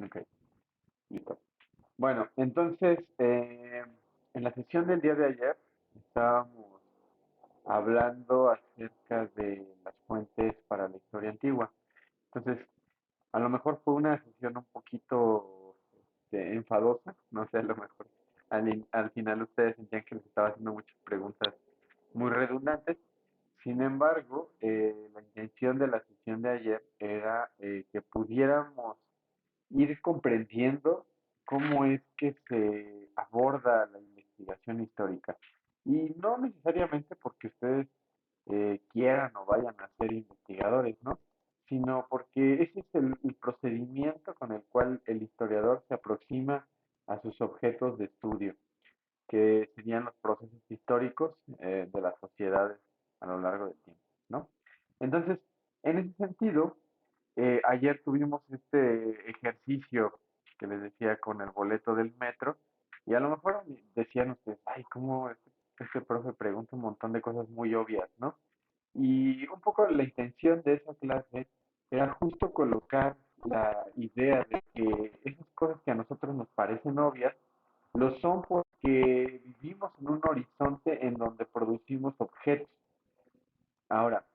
Ok, listo. Bueno, entonces, en la sesión del día de ayer estábamos hablando acerca de las fuentes para la historia antigua. Entonces, a lo mejor fue una sesión un poquito enfadosa, no sé, a lo mejor al final ustedes sentían que les estaba haciendo muchas preguntas muy redundantes. Sin embargo, la intención de la sesión de ayer era que pudiéramos ir comprendiendo cómo es que se aborda la investigación histórica. Y no necesariamente porque ustedes quieran o vayan a ser investigadores, ¿no? Sino porque ese es el procedimiento con el cual el historiador se aproxima a sus objetos de estudio, que serían los procesos históricos de las sociedades a lo largo del tiempo, ¿no? Entonces, en ese sentido, ayer tuvimos este ejercicio que les decía con el boleto del metro, y a lo mejor decían ustedes, ay, ¿cómo este profe pregunta un montón de cosas muy obvias, ¿no? Y un poco la intención de esa clase era justo colocar la idea de que esas cosas que a nosotros nos parecen obvias, lo son porque vivimos en un horizonte en donde producimos objetos. Ahora,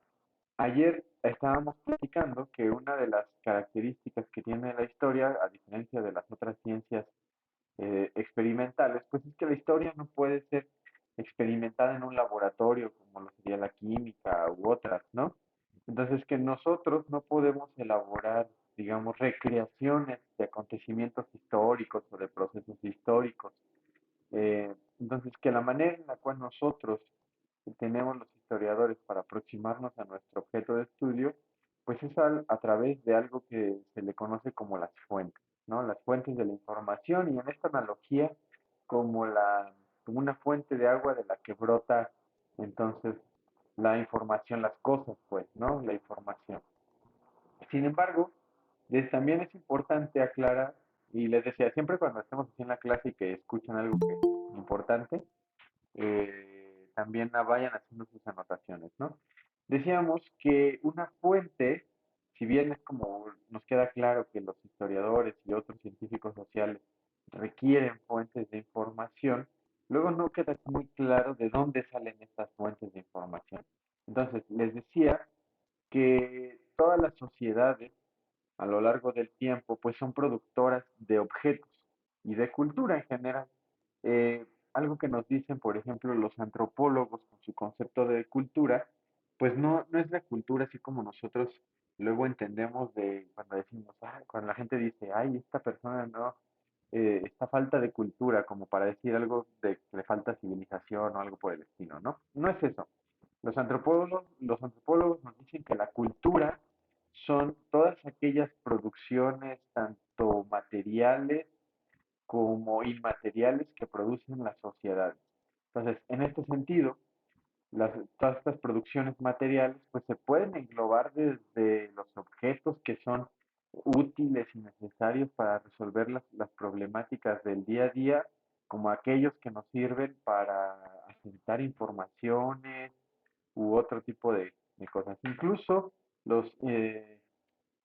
ayer estábamos platicando que una de las características que tiene la historia, a diferencia de las otras ciencias experimentales, pues es que la historia no puede ser experimentada en un laboratorio como lo sería la química u otras, ¿no? Entonces que nosotros no podemos elaborar, digamos, recreaciones de acontecimientos históricos o de procesos históricos. Entonces que la manera en la cual nosotros tenemos los historiadores para aproximarnos a nuestro objeto de estudio, pues es a través de algo que se le conoce como las fuentes, ¿no? Las fuentes de la información y en esta analogía como como una fuente de agua de la que brota entonces la información, las cosas, pues, ¿no? La información. Sin embargo, también es importante aclarar, y les decía, siempre cuando estemos así en la clase y que escuchen algo que es importante, también vayan haciendo sus anotaciones, ¿no? Decíamos que una fuente, si bien es como nos queda claro que los historiadores y otros científicos sociales requieren fuentes de información, luego no queda muy claro de dónde salen estas fuentes de información. Entonces, les decía que todas las sociedades a lo largo del tiempo, pues son productoras de objetos y de cultura en general. Algo que nos dicen, por ejemplo, los antropólogos con su concepto de cultura, pues no es la cultura así como nosotros luego entendemos de cuando decimos, cuando la gente dice, ay, esta persona no, esta falta de cultura, como para decir algo de que le falta civilización o algo por el estilo, ¿no? No es eso. Los antropólogos nos dicen que la cultura son todas aquellas producciones, tanto materiales como inmateriales, que producen las sociedades. Entonces, en este sentido, todas estas producciones materiales pues se pueden englobar desde los objetos que son útiles y necesarios para resolver las problemáticas del día a día, como aquellos que nos sirven para asentar informaciones u otro tipo de cosas. Incluso los, eh,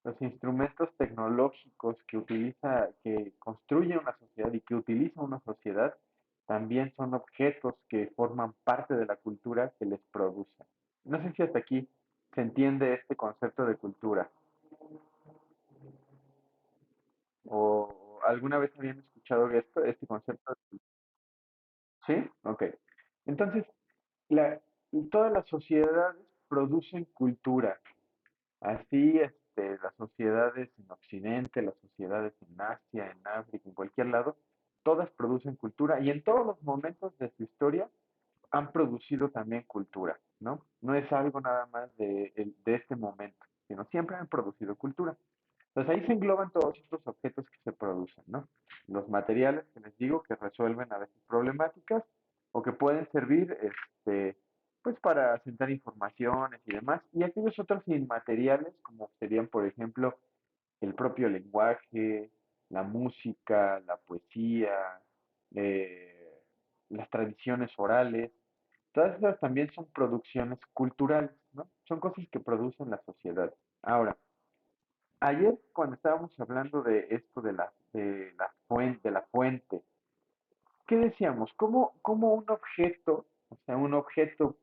los instrumentos tecnológicos que construye una sociedad y que utiliza una sociedad, también son objetos que forman parte de la cultura que les produce. No sé si hasta aquí se entiende este concepto de cultura o alguna vez habían escuchado esto, este concepto. ¿Sí? Ok. Entonces, la, todas las sociedades producen cultura. Así, las sociedades en Occidente, las sociedades en Asia, en África, en cualquier lado, todas producen cultura y en todos los momentos de su historia han producido también cultura, ¿no? No es algo nada más de este momento, sino siempre han producido cultura. Entonces ahí se engloban todos estos objetos que se producen, ¿no? Los materiales que les digo que resuelven a veces problemáticas o que pueden servir, pues para asentar informaciones y demás, y aquellos otros inmateriales como serían, por ejemplo, el propio lenguaje, la música, la poesía, eh, las tradiciones orales, todas esas también son producciones culturales, ¿no? Son cosas que producen la sociedad. Ahora, Ayer cuando estábamos hablando de esto de la fuente, ¿qué decíamos? ¿Cómo un objeto, o sea, un objeto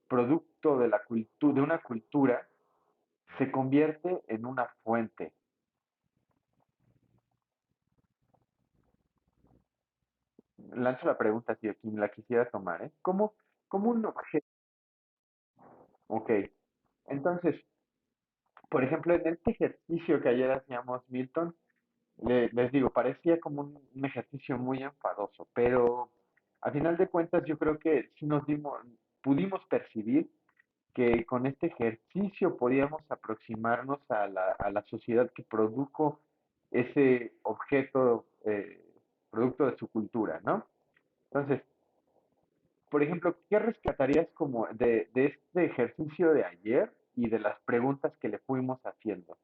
producto de la cultura, de una cultura, se convierte en una fuente? Lanzo la pregunta si quien la quisiera tomar, ¿eh? ¿Cómo un objeto? Ok, entonces, por ejemplo, en este ejercicio que ayer hacíamos, Milton, les digo, parecía como un ejercicio muy enfadoso, pero a final de cuentas yo creo que sí pudimos percibir que con este ejercicio podíamos aproximarnos a la sociedad que produjo ese objeto, producto de su cultura, ¿no? Entonces, por ejemplo, ¿qué rescatarías como de este ejercicio de ayer y de las preguntas que le fuimos haciendo?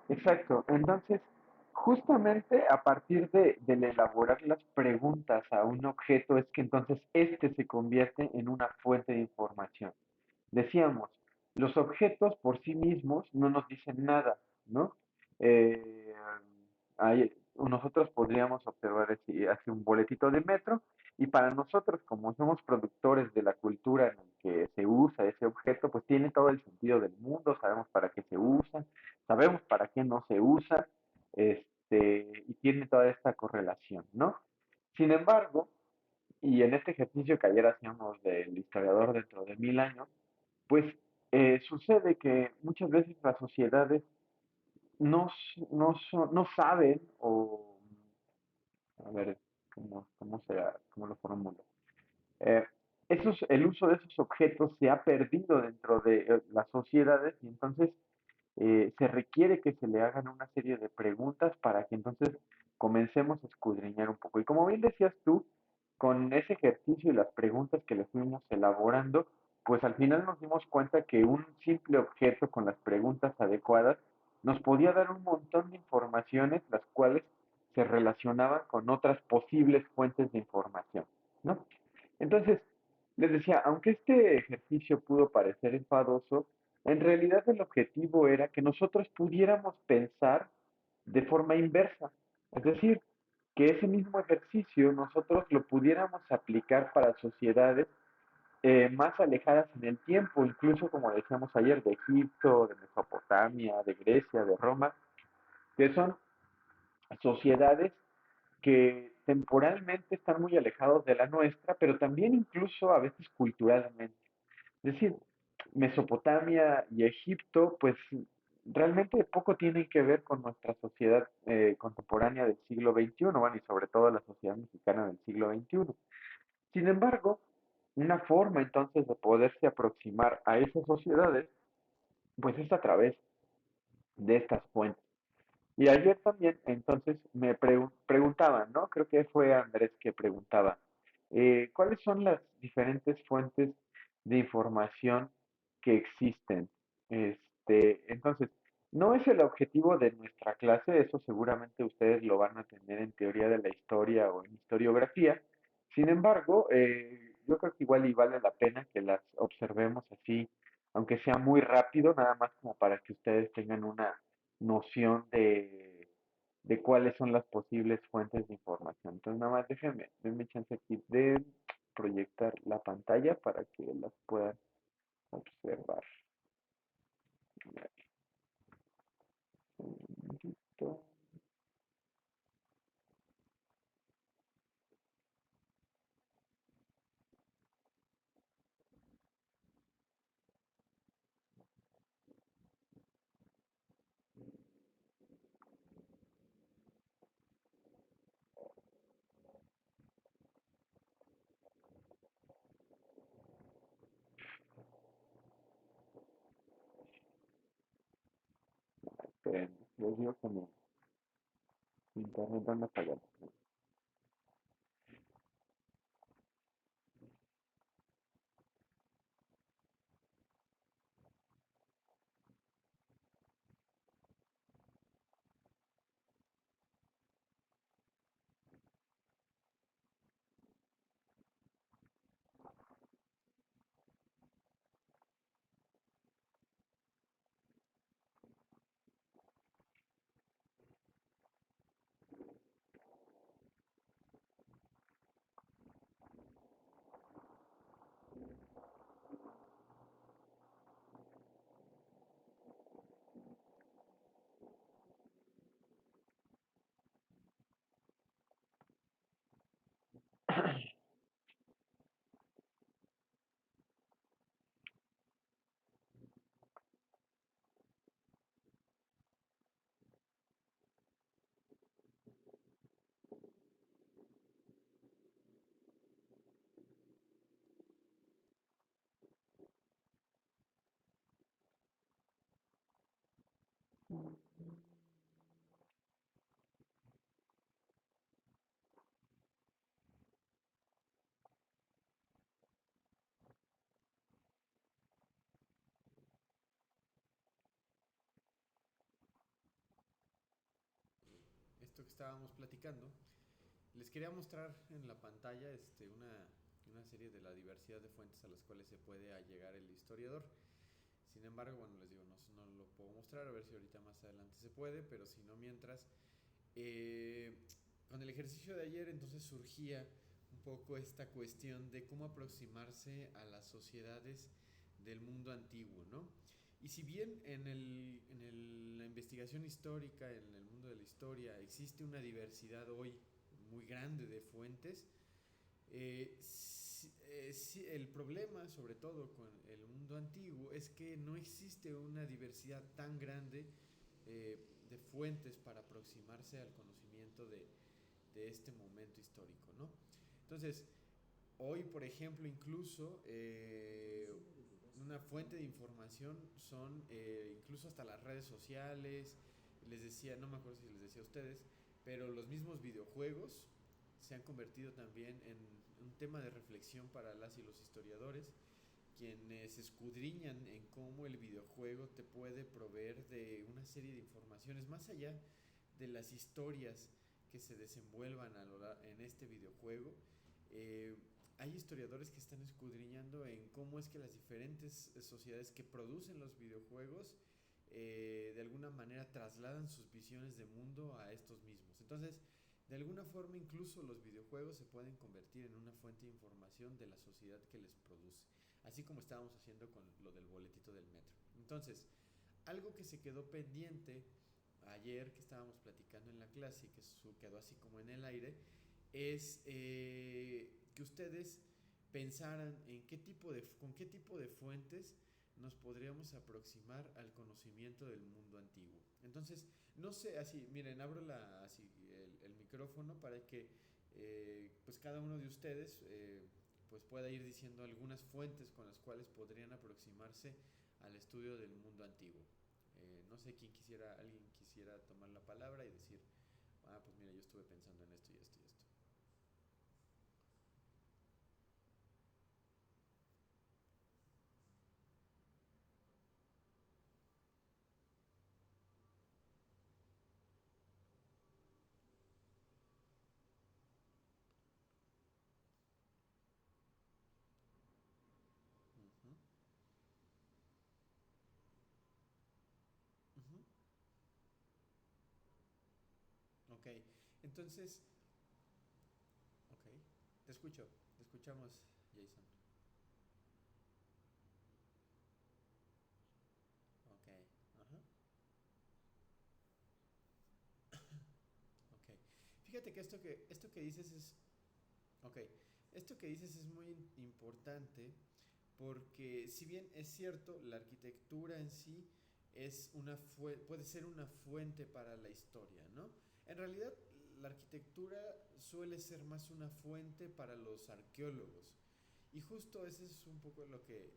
Exacto. Entonces, justamente a partir del elaborar las preguntas a un objeto es que entonces este se convierte en una fuente de información. Decíamos, los objetos por sí mismos no nos dicen nada, ¿no? Eh, nosotros podríamos observar así un boletito de metro y para nosotros, como somos productores de la cultura en la que se usa ese objeto, pues tiene todo el sentido del mundo, sabemos para qué se usa, sabemos para qué no se usa, y tiene toda esta correlación, ¿no? Sin embargo, y en este ejercicio que ayer hacíamos del historiador dentro de 1000 años, pues sucede que muchas veces las sociedades no saben o, a ver, cómo lo formulo? Eh, el uso de esos objetos se ha perdido dentro de las sociedades y entonces se requiere que se le hagan una serie de preguntas para que entonces comencemos a escudriñar un poco. Y como bien decías tú, con ese ejercicio y las preguntas que le fuimos elaborando, pues al final nos dimos cuenta que un simple objeto con las preguntas adecuadas nos podía dar un montón de informaciones, las cuales se relacionaban con otras posibles fuentes de información, ¿no? Entonces, les decía, aunque este ejercicio pudo parecer enfadoso, en realidad el objetivo era que nosotros pudiéramos pensar de forma inversa. Es decir, que ese mismo ejercicio nosotros lo pudiéramos aplicar para sociedades más alejadas en el tiempo, incluso como decíamos ayer, de Egipto, de Mesopotamia, de Grecia, de Roma, que son sociedades que temporalmente están muy alejados de la nuestra, pero también incluso a veces culturalmente. Es decir, Mesopotamia y Egipto, pues realmente poco tienen que ver con nuestra sociedad contemporánea del siglo XXI, bueno, y sobre todo la sociedad mexicana del siglo XXI. Sin embargo, una forma entonces de poderse aproximar a esas sociedades, pues es a través de estas fuentes. Y ayer también, entonces, preguntaban, ¿no? Creo que fue Andrés que preguntaba, ¿cuáles son las diferentes fuentes de información que existen? Entonces, no es el objetivo de nuestra clase, eso seguramente ustedes lo van a tener en teoría de la historia o en historiografía. Sin embargo, yo creo que igual y vale la pena que las observemos así, aunque sea muy rápido, nada más como para que ustedes tengan una noción de cuáles son las posibles fuentes de información. Entonces, nada más denme chance aquí de proyectar la pantalla para que las puedan observar. Un momentito. Les digo que mi internet anda fallando. Esto que estábamos platicando, les quería mostrar en la pantalla una serie de la diversidad de fuentes a las cuales se puede allegar el historiador. Sin embargo, bueno, les digo, no lo puedo mostrar, a ver si ahorita más adelante se puede, pero si no, mientras, eh, con el ejercicio de ayer entonces surgía un poco esta cuestión de cómo aproximarse a las sociedades del mundo antiguo, ¿no? Y si bien la investigación histórica, en el mundo de la historia, existe una diversidad hoy muy grande de fuentes, el problema, sobre todo con el mundo antiguo, es que no existe una diversidad tan grande de fuentes para aproximarse al conocimiento de este momento histórico, ¿no? Entonces, hoy, por ejemplo, incluso una fuente de información son incluso hasta las redes sociales. Les decía, no me acuerdo si les decía a ustedes, pero los mismos videojuegos se han convertido también en un tema de reflexión para las y los historiadores, quienes escudriñan en cómo el videojuego te puede proveer de una serie de informaciones más allá de las historias que se desenvuelvan en este videojuego. eh, Hay historiadores que están escudriñando en cómo es que las diferentes sociedades que producen los videojuegos de alguna manera trasladan sus visiones de mundo a estos mismos. Entonces, de alguna forma incluso los videojuegos se pueden convertir en una fuente de información de la sociedad que les produce, así como estábamos haciendo con lo del boletito del metro. Entonces, algo que se quedó pendiente ayer que estábamos platicando en la clase y que quedó así como en el aire, es que ustedes pensaran en con qué tipo de fuentes nos podríamos aproximar al conocimiento del mundo antiguo. Entonces, no sé, así, miren, abro así, el micrófono para que pues cada uno de ustedes pues pueda ir diciendo algunas fuentes con las cuales podrían aproximarse al estudio del mundo antiguo. No sé alguien quisiera tomar la palabra y decir, ah, pues mira, yo estuve pensando en esto y esto y esto. Ujú, ujú. Ok, entonces, ok, te escucho, te escuchamos, Jason. Ok, ajá, ok. Fíjate que esto que dices es, ok, esto que dices es muy importante porque si bien es cierto, la arquitectura en sí puede ser una fuente para la historia, ¿no? En realidad, la arquitectura suele ser más una fuente para los arqueólogos. Y justo ese es un poco lo que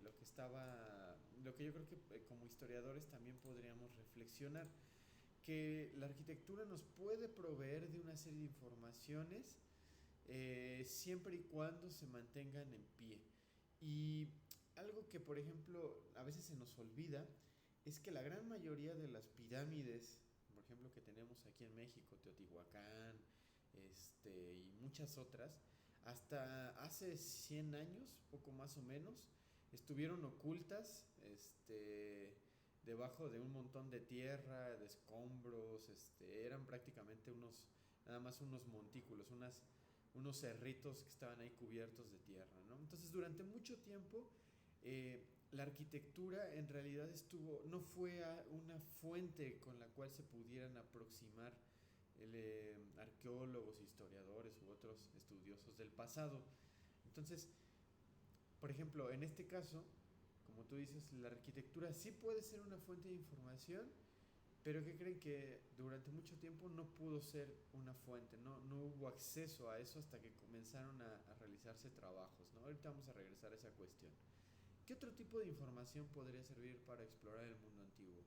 yo creo que como historiadores también podríamos reflexionar. que la arquitectura nos puede proveer de una serie de informaciones siempre y cuando se mantengan en pie. Y algo que, por ejemplo, a veces se nos olvida es que la gran mayoría de las pirámides, por ejemplo, que tenemos aquí en México, Teotihuacán, y muchas otras, hasta hace 100 años, poco más o menos, estuvieron ocultas, debajo de un montón de tierra, de escombros, eran prácticamente nada más unos montículos, unos cerritos que estaban ahí cubiertos de tierra, ¿no? Entonces, durante mucho tiempo, la arquitectura en realidad no fue una fuente con la cual se pudieran aproximar arqueólogos, historiadores u otros estudiosos del pasado. Entonces, por ejemplo, en este caso, como tú dices, la arquitectura sí puede ser una fuente de información, pero que creen que durante mucho tiempo no pudo ser una fuente, no hubo acceso a eso hasta que comenzaron a realizarse trabajos, ¿no? Ahorita vamos a regresar a esa cuestión. ¿Qué otro tipo de información podría servir para explorar el mundo antiguo?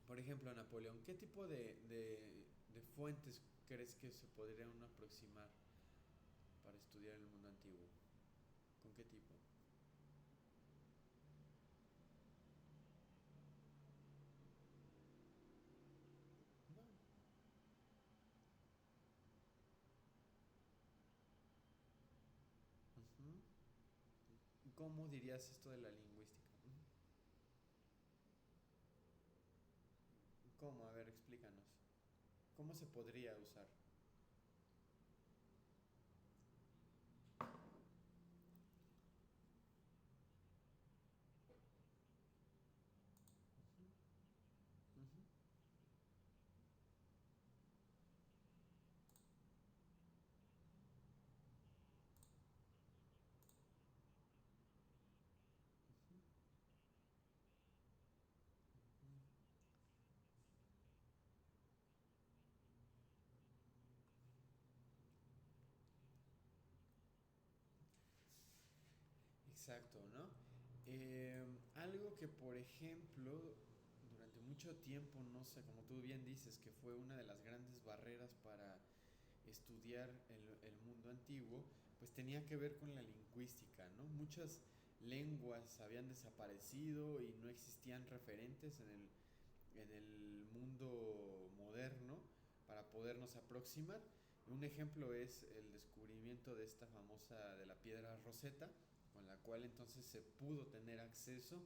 Por ejemplo, Napoleón, ¿qué tipo de fuentes crees que se podrían aproximar para estudiar el mundo antiguo? ¿Con qué tipo? No. Ujú. ¿Cómo dirías esto de la lingüística? ¿Cómo? A ver, explícanos. ¿Cómo se podría usar? Ujú. Exacto, ¿no? Algo que, por ejemplo, durante mucho tiempo, no sé, como tú bien dices, que fue una de las grandes barreras para estudiar el mundo antiguo, pues tenía que ver con la lingüística, ¿no? Muchas lenguas habían desaparecido y no existían referentes en el mundo moderno para podernos aproximar. Un ejemplo es el descubrimiento de esta famosa de la piedra Rosetta, con la cual entonces se pudo tener acceso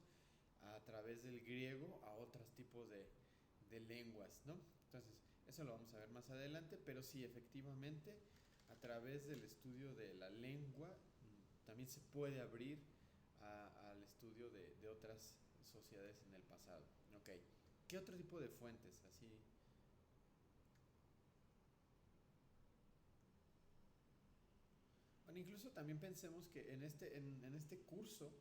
a través del griego a otros tipos de lenguas, ¿no? Entonces, eso lo vamos a ver más adelante, pero sí, efectivamente, a través del estudio de la lengua también se puede abrir al estudio de otras sociedades en el pasado. Ok, ¿qué otro tipo de fuentes? Así. Bueno, incluso también pensemos que en este curso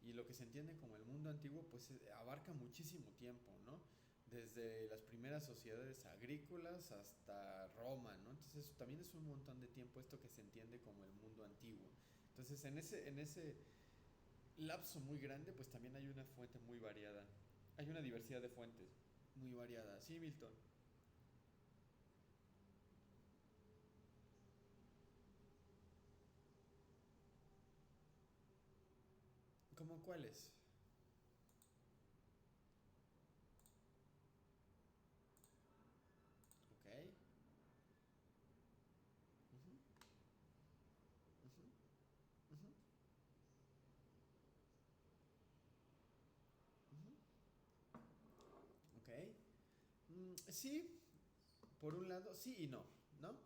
y lo que se entiende como el mundo antiguo, pues abarca muchísimo tiempo, ¿no? Desde las primeras sociedades agrícolas hasta Roma, ¿no? Entonces eso también es un montón de tiempo esto que se entiende como el mundo antiguo. Entonces en ese lapso muy grande, pues también hay una fuente muy variada. Hay una diversidad de fuentes muy variada. Sí, Milton. ¿Cómo cuáles? Ok. Ujú, ujú, ujú, ujú. Ok. Sí, por un lado, sí y no, ¿no?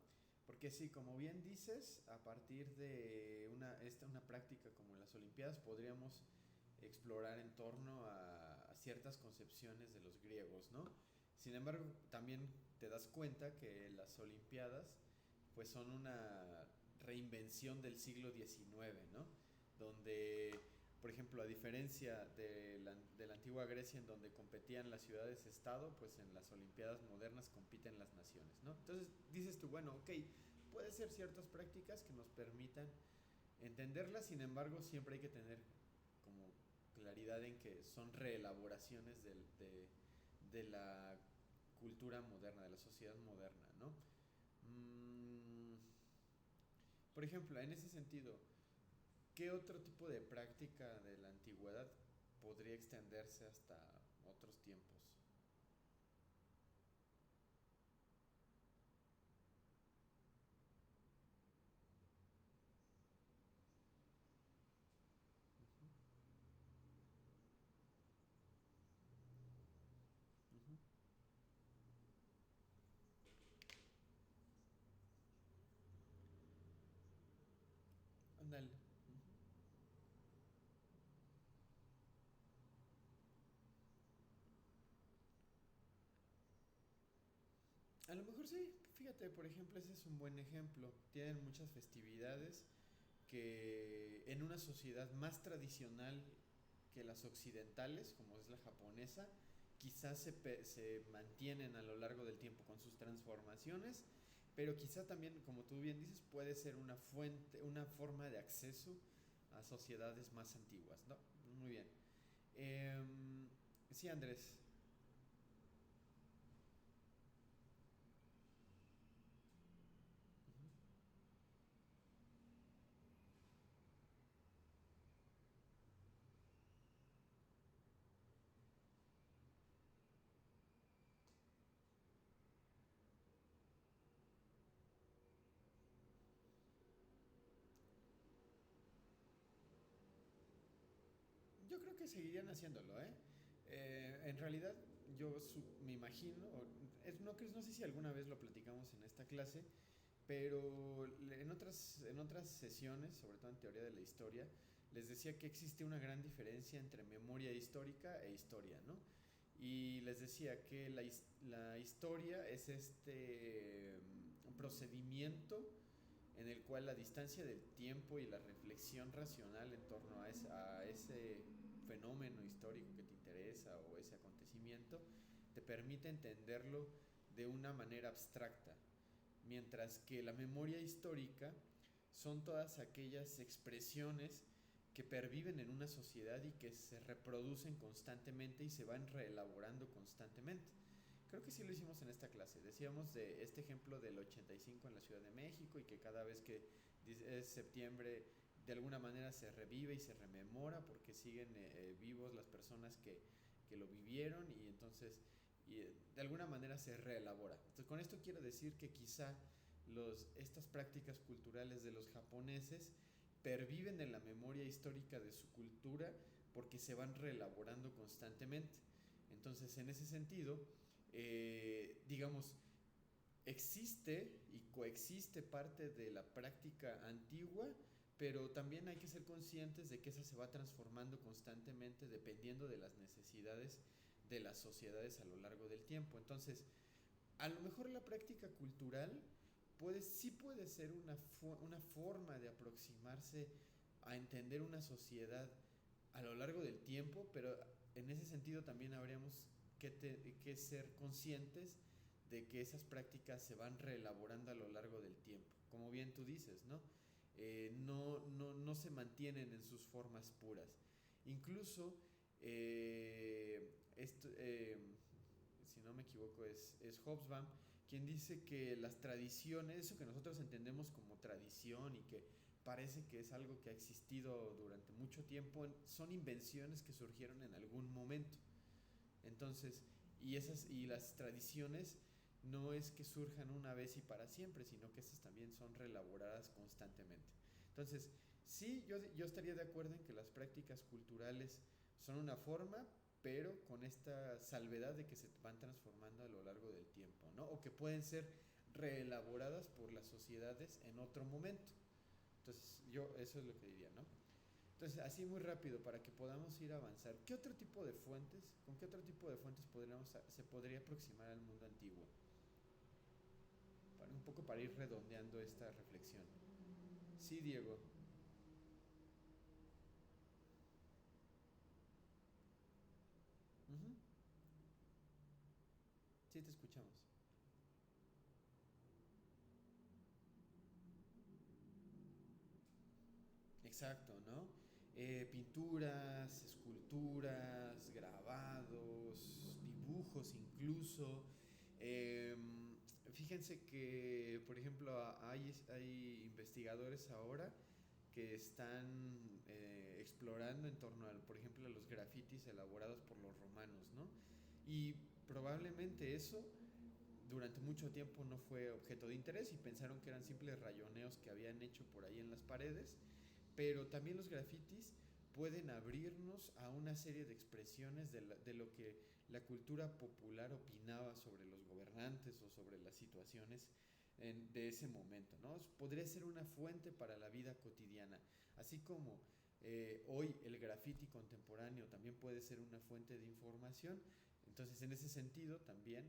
Porque sí, como bien dices, a partir de una práctica como las Olimpiadas podríamos explorar en torno a ciertas concepciones de los griegos, ¿no? Sin embargo, también te das cuenta que las Olimpiadas pues son una reinvención del siglo XIX, ¿no? Donde, por ejemplo, a diferencia de la antigua Grecia en donde competían las ciudades-estado, pues en las Olimpiadas modernas compiten las naciones, ¿no? Entonces dices tú, bueno, ok, puede ser ciertas prácticas que nos permitan entenderlas, sin embargo, siempre hay que tener como claridad en que son reelaboraciones de la cultura moderna, de la sociedad moderna, ¿no? Mm, por ejemplo, en ese sentido, ¿qué otro tipo de práctica de la antigüedad podría extenderse hasta otros tiempos? Ujú. Ándale. Ujú. A lo mejor sí, fíjate, por ejemplo, ese es un buen ejemplo. Tienen muchas festividades que en una sociedad más tradicional que las occidentales, como es la japonesa, quizás se mantienen a lo largo del tiempo con sus transformaciones, pero quizá también, como tú bien dices, puede ser una fuente, una forma de acceso a sociedades más antiguas, ¿no? Muy bien. Sí, Andrés. Yo creo que seguirían haciéndolo, ¿eh? En realidad, me imagino, no sé si alguna vez lo platicamos en esta clase, pero en otras sesiones, sobre todo en teoría de la historia, les decía que existe una gran diferencia entre memoria histórica e historia, ¿no? Y les decía que la historia es este procedimiento en el cual la distancia del tiempo y la reflexión racional en torno a ese fenómeno histórico que te interesa o ese acontecimiento te permite entenderlo de una manera abstracta, mientras que la memoria histórica son todas aquellas expresiones que perviven en una sociedad y que se reproducen constantemente y se van reelaborando constantemente. Creo que sí lo hicimos en esta clase. Decíamos de este ejemplo del 85 en la Ciudad de México y que cada vez que es septiembre de alguna manera se revive y se rememora porque siguen vivos las personas que lo vivieron y entonces de alguna manera se reelabora. Entonces con esto quiero decir que quizá estas prácticas culturales de los japoneses perviven en la memoria histórica de su cultura porque se van reelaborando constantemente. Entonces, en ese sentido, digamos, existe y coexiste parte de la práctica antigua, pero también hay que ser conscientes de que esa se va transformando constantemente dependiendo de las necesidades de las sociedades a lo largo del tiempo. Entonces, a lo mejor la práctica cultural sí puede ser una forma de aproximarse a entender una sociedad a lo largo del tiempo, pero en ese sentido también habríamos que ser conscientes de que esas prácticas se van reelaborando a lo largo del tiempo. Como bien tú dices, ¿no? No se mantienen en sus formas puras. Incluso, esto, si no me equivoco, es Hobsbawm, quien dice que las tradiciones, eso que nosotros entendemos como tradición y que parece que es algo que ha existido durante mucho tiempo, son invenciones que surgieron en algún momento. Entonces, y las tradiciones no es que surjan una vez y para siempre, sino que estas también son reelaboradas constantemente. Entonces, sí, yo estaría de acuerdo en que las prácticas culturales son una forma, pero con esta salvedad de que se van transformando a lo largo del tiempo, ¿no? O que pueden ser reelaboradas por las sociedades en otro momento. Entonces, yo eso es lo que diría, ¿no? Entonces, así muy rápido, para que podamos ir a avanzar, ¿qué otro tipo de fuentes, con qué otro tipo de fuentes se podría aproximar al mundo antiguo? Un poco para ir redondeando esta reflexión. Sí, Diego. Ujú. Sí, te escuchamos. exacto, ¿no? Pinturas, esculturas, grabados, dibujos incluso. Fíjense que, por ejemplo, hay investigadores ahora que están explorando en torno al, por ejemplo, a los grafitis elaborados por los romanos, ¿no? Y probablemente eso durante mucho tiempo no fue objeto de interés y pensaron que eran simples rayoneos que habían hecho por ahí en las paredes, pero también los grafitis pueden abrirnos a una serie de expresiones de lo que la cultura popular opinaba sobre los gobernantes o sobre las situaciones de ese momento, ¿no? Podría ser una fuente para la vida cotidiana, así como hoy el graffiti contemporáneo también puede ser una fuente de información. Entonces, en ese sentido, también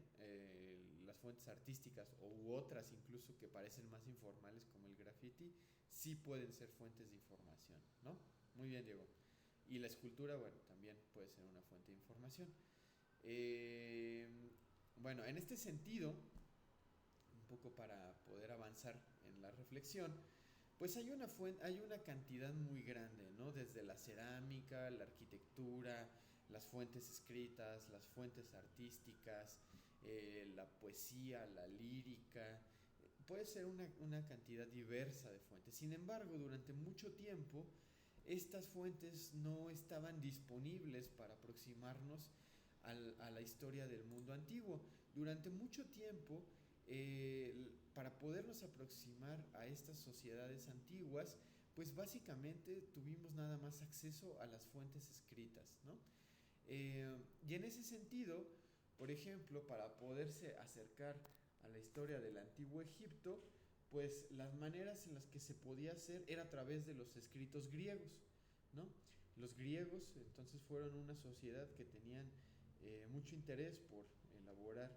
las fuentes artísticas u otras incluso que parecen más informales como el graffiti, sí pueden ser fuentes de información, ¿no? Muy bien, Diego. Y la escultura, bueno, también puede ser una fuente de información. Eh, bueno, en este sentido, un poco para poder avanzar en la reflexión, pues hay una cantidad muy grande, ¿no? Desde la cerámica, la arquitectura, las fuentes escritas, las fuentes artísticas, la poesía, la lírica. Puede ser una cantidad diversa de fuentes. Sin embargo, durante mucho tiempo, estas fuentes no estaban disponibles para aproximarnos a la historia del mundo antiguo. Durante mucho tiempo, para podernos aproximar a estas sociedades antiguas, pues básicamente tuvimos nada más acceso a las fuentes escritas, ¿no? Y en ese sentido, por ejemplo, para poderse acercar a la historia del antiguo Egipto, pues las maneras en las que se podía hacer era a través de los escritos griegos, ¿no? Los griegos entonces fueron una sociedad que tenían mucho interés por elaborar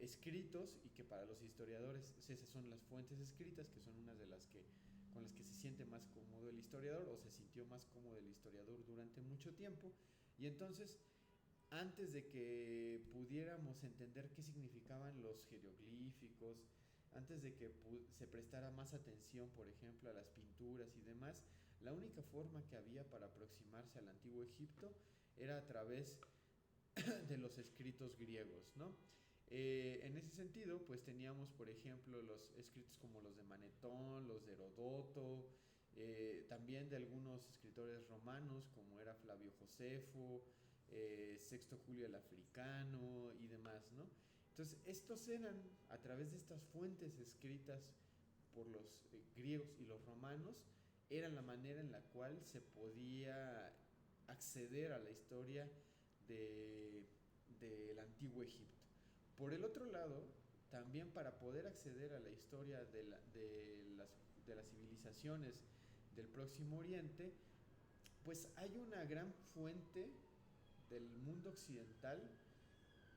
escritos y que para los historiadores esas son las fuentes escritas, que son unas de las que con las que se siente más cómodo el historiador o se sintió más cómodo el historiador durante mucho tiempo. Y entonces, antes de que pudiéramos entender qué significaban los jeroglíficos, antes de que se prestara más atención, por ejemplo, a las pinturas y demás, la única forma que había para aproximarse al antiguo Egipto era a través de los escritos griegos, ¿no? En ese sentido, pues teníamos, por ejemplo, los escritos como los de Manetón, los de Herodoto, también de algunos escritores romanos como era Flavio Josefo, Sexto Julio el Africano y demás, ¿no? Entonces, estos eran, a través de estas fuentes escritas por los griegos y los romanos, eran la manera en la cual se podía acceder a la historia de, del antiguo Egipto. Por el otro lado, también para poder acceder a la historia de las civilizaciones del Próximo Oriente, pues hay una gran fuente del mundo occidental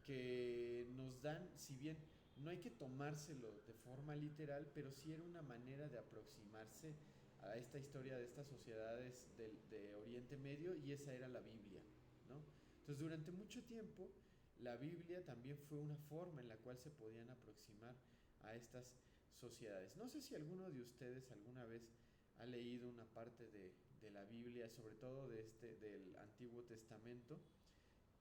que nos dan, si bien no hay que tomárselo de forma literal, pero sí era una manera de aproximarse a esta historia de estas sociedades de Oriente Medio y esa era la Biblia, ¿no? Entonces durante mucho tiempo la Biblia también fue una forma en la cual se podían aproximar a estas sociedades. No sé si alguno de ustedes alguna vez ha leído una parte de la Biblia, sobre todo del Antiguo Testamento,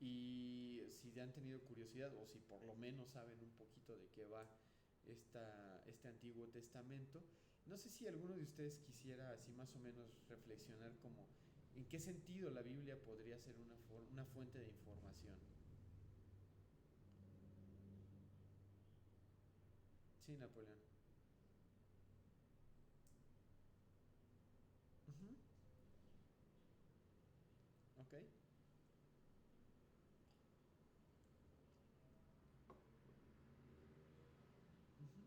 y si han tenido curiosidad o si por lo menos saben un poquito de qué va este Antiguo Testamento. No sé si alguno de ustedes quisiera así más o menos reflexionar como en qué sentido la Biblia podría ser una fuente de información. Sí, Napoleón. Ujú. Ok. Ujú.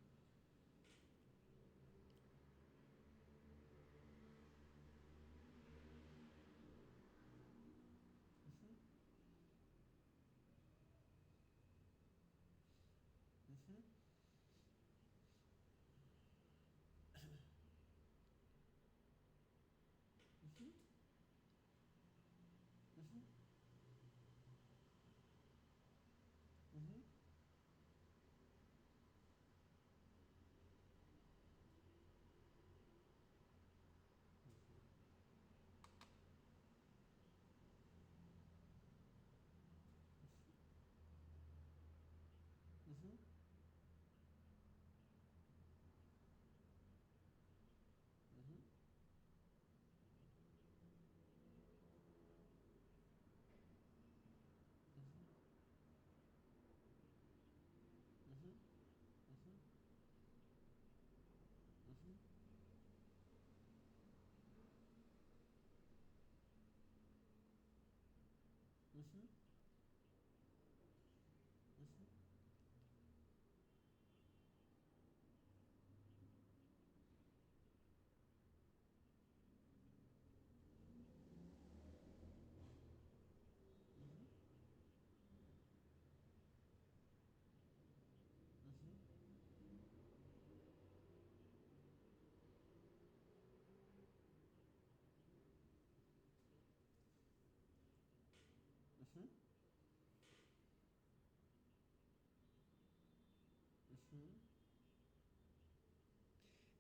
Ujú. Ujú. Ujú.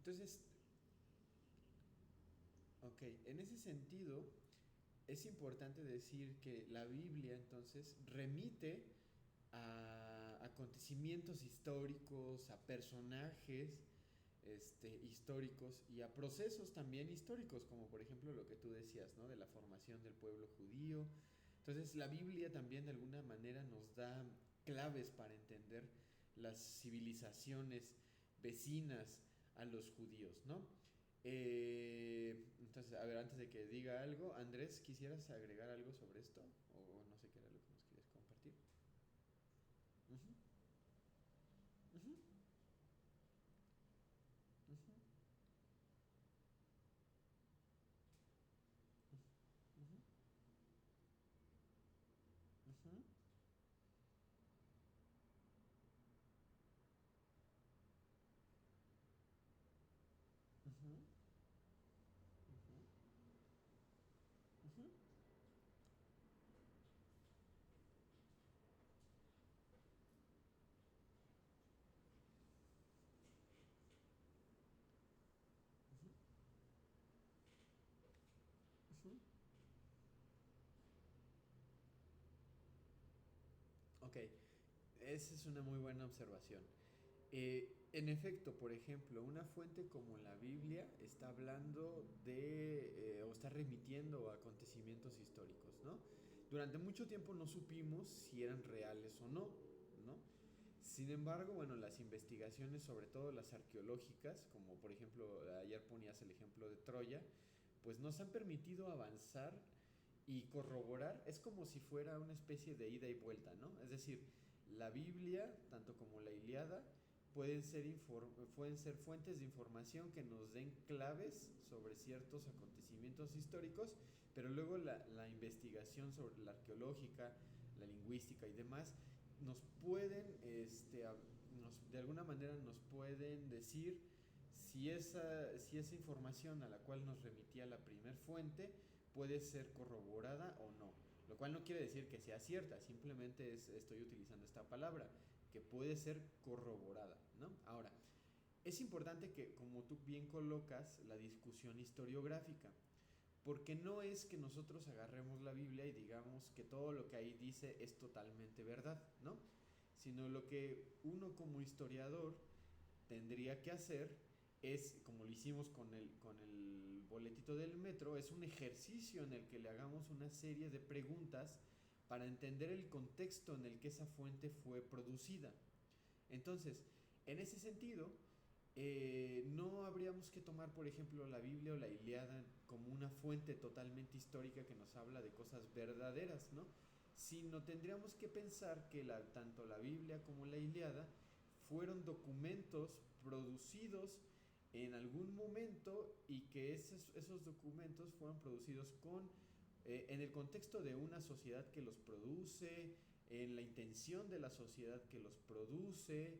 Entonces, ok, en ese sentido, es importante decir que la Biblia entonces remite a acontecimientos históricos, a personajes históricos y a procesos también históricos, como por ejemplo lo que tú decías, ¿no? De la formación del pueblo judío. Entonces la Biblia también de alguna manera nos da claves para entender las civilizaciones vecinas a los judíos, ¿no? Entonces, a ver, antes de que diga algo, Andrés, ¿quisieras agregar algo sobre esto? O no sé qué era lo que nos querías compartir. Ujú, ujú, ujú, ujú, ujú, ujú, ujú, ujú, ujú. Ok, esa es una muy buena observación. En efecto, por ejemplo, una fuente como la Biblia está hablando o está remitiendo a acontecimientos históricos, ¿no? Durante mucho tiempo no supimos si eran reales o no, ¿no? Sin embargo, bueno, las investigaciones, sobre todo las arqueológicas, como por ejemplo ayer ponías el ejemplo de Troya, pues nos han permitido avanzar y corroborar. Es como si fuera una especie de ida y vuelta, ¿no? Es decir, la Biblia, tanto como la Iliada, pueden ser fuentes de información que nos den claves sobre ciertos acontecimientos históricos, pero luego la investigación sobre la arqueológica, la lingüística y demás nos pueden, de alguna manera nos pueden decir si esa información a la cual nos remitía la primer fuente puede ser corroborada o no. Lo cual no quiere decir que sea cierta, simplemente estoy utilizando esta palabra, que puede ser corroborada, ¿no? Ahora, es importante que, como tú bien colocas, la discusión historiográfica, porque no es que nosotros agarremos la Biblia y digamos que todo lo que ahí dice es totalmente verdad, ¿no? Sino lo que uno como historiador tendría que hacer es, como lo hicimos con el boletito del metro, es un ejercicio en el que le hagamos una serie de preguntas para entender el contexto en el que esa fuente fue producida. Entonces, en ese sentido, no habríamos que tomar, por ejemplo, la Biblia o la Iliada como una fuente totalmente histórica que nos habla de cosas verdaderas, ¿no? Sino tendríamos que pensar que tanto la Biblia como la Iliada fueron documentos producidos en algún momento y que esos documentos fueron producidos en el contexto de una sociedad que los produce, en la intención de la sociedad que los produce,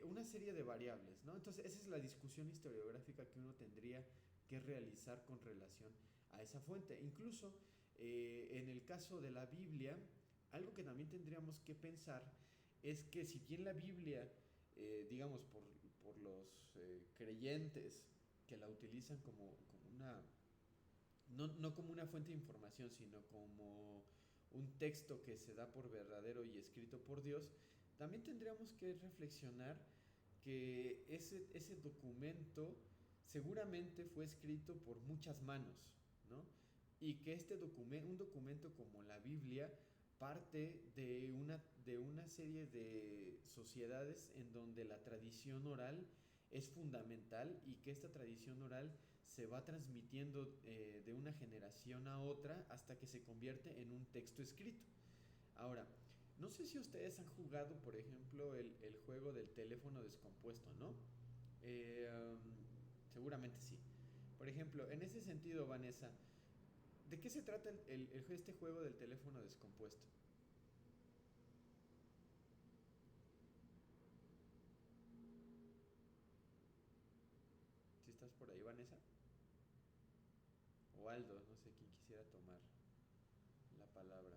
una serie de variables, ¿no? Entonces, esa es la discusión historiográfica que uno tendría que realizar con relación a esa fuente. Incluso en el caso de la Biblia, algo que también tendríamos que pensar es que si bien la Biblia, digamos, por los creyentes que la utilizan como una no como una fuente de información, sino como un texto que se da por verdadero y escrito por Dios, también tendríamos que reflexionar que ese documento seguramente fue escrito por muchas manos, ¿no? Y que un documento como la Biblia parte de una serie de sociedades en donde la tradición oral es fundamental y que esta tradición oral se va transmitiendo de una generación a otra hasta que se convierte en un texto escrito. Ahora, no sé si ustedes han jugado, por ejemplo, el juego del teléfono descompuesto, ¿no? Seguramente sí. Por ejemplo, en ese sentido, Vanessa, ¿de qué se trata este juego del teléfono descompuesto? Si estás por ahí, Vanessa, o Aldo, no sé quién quisiera tomar la palabra.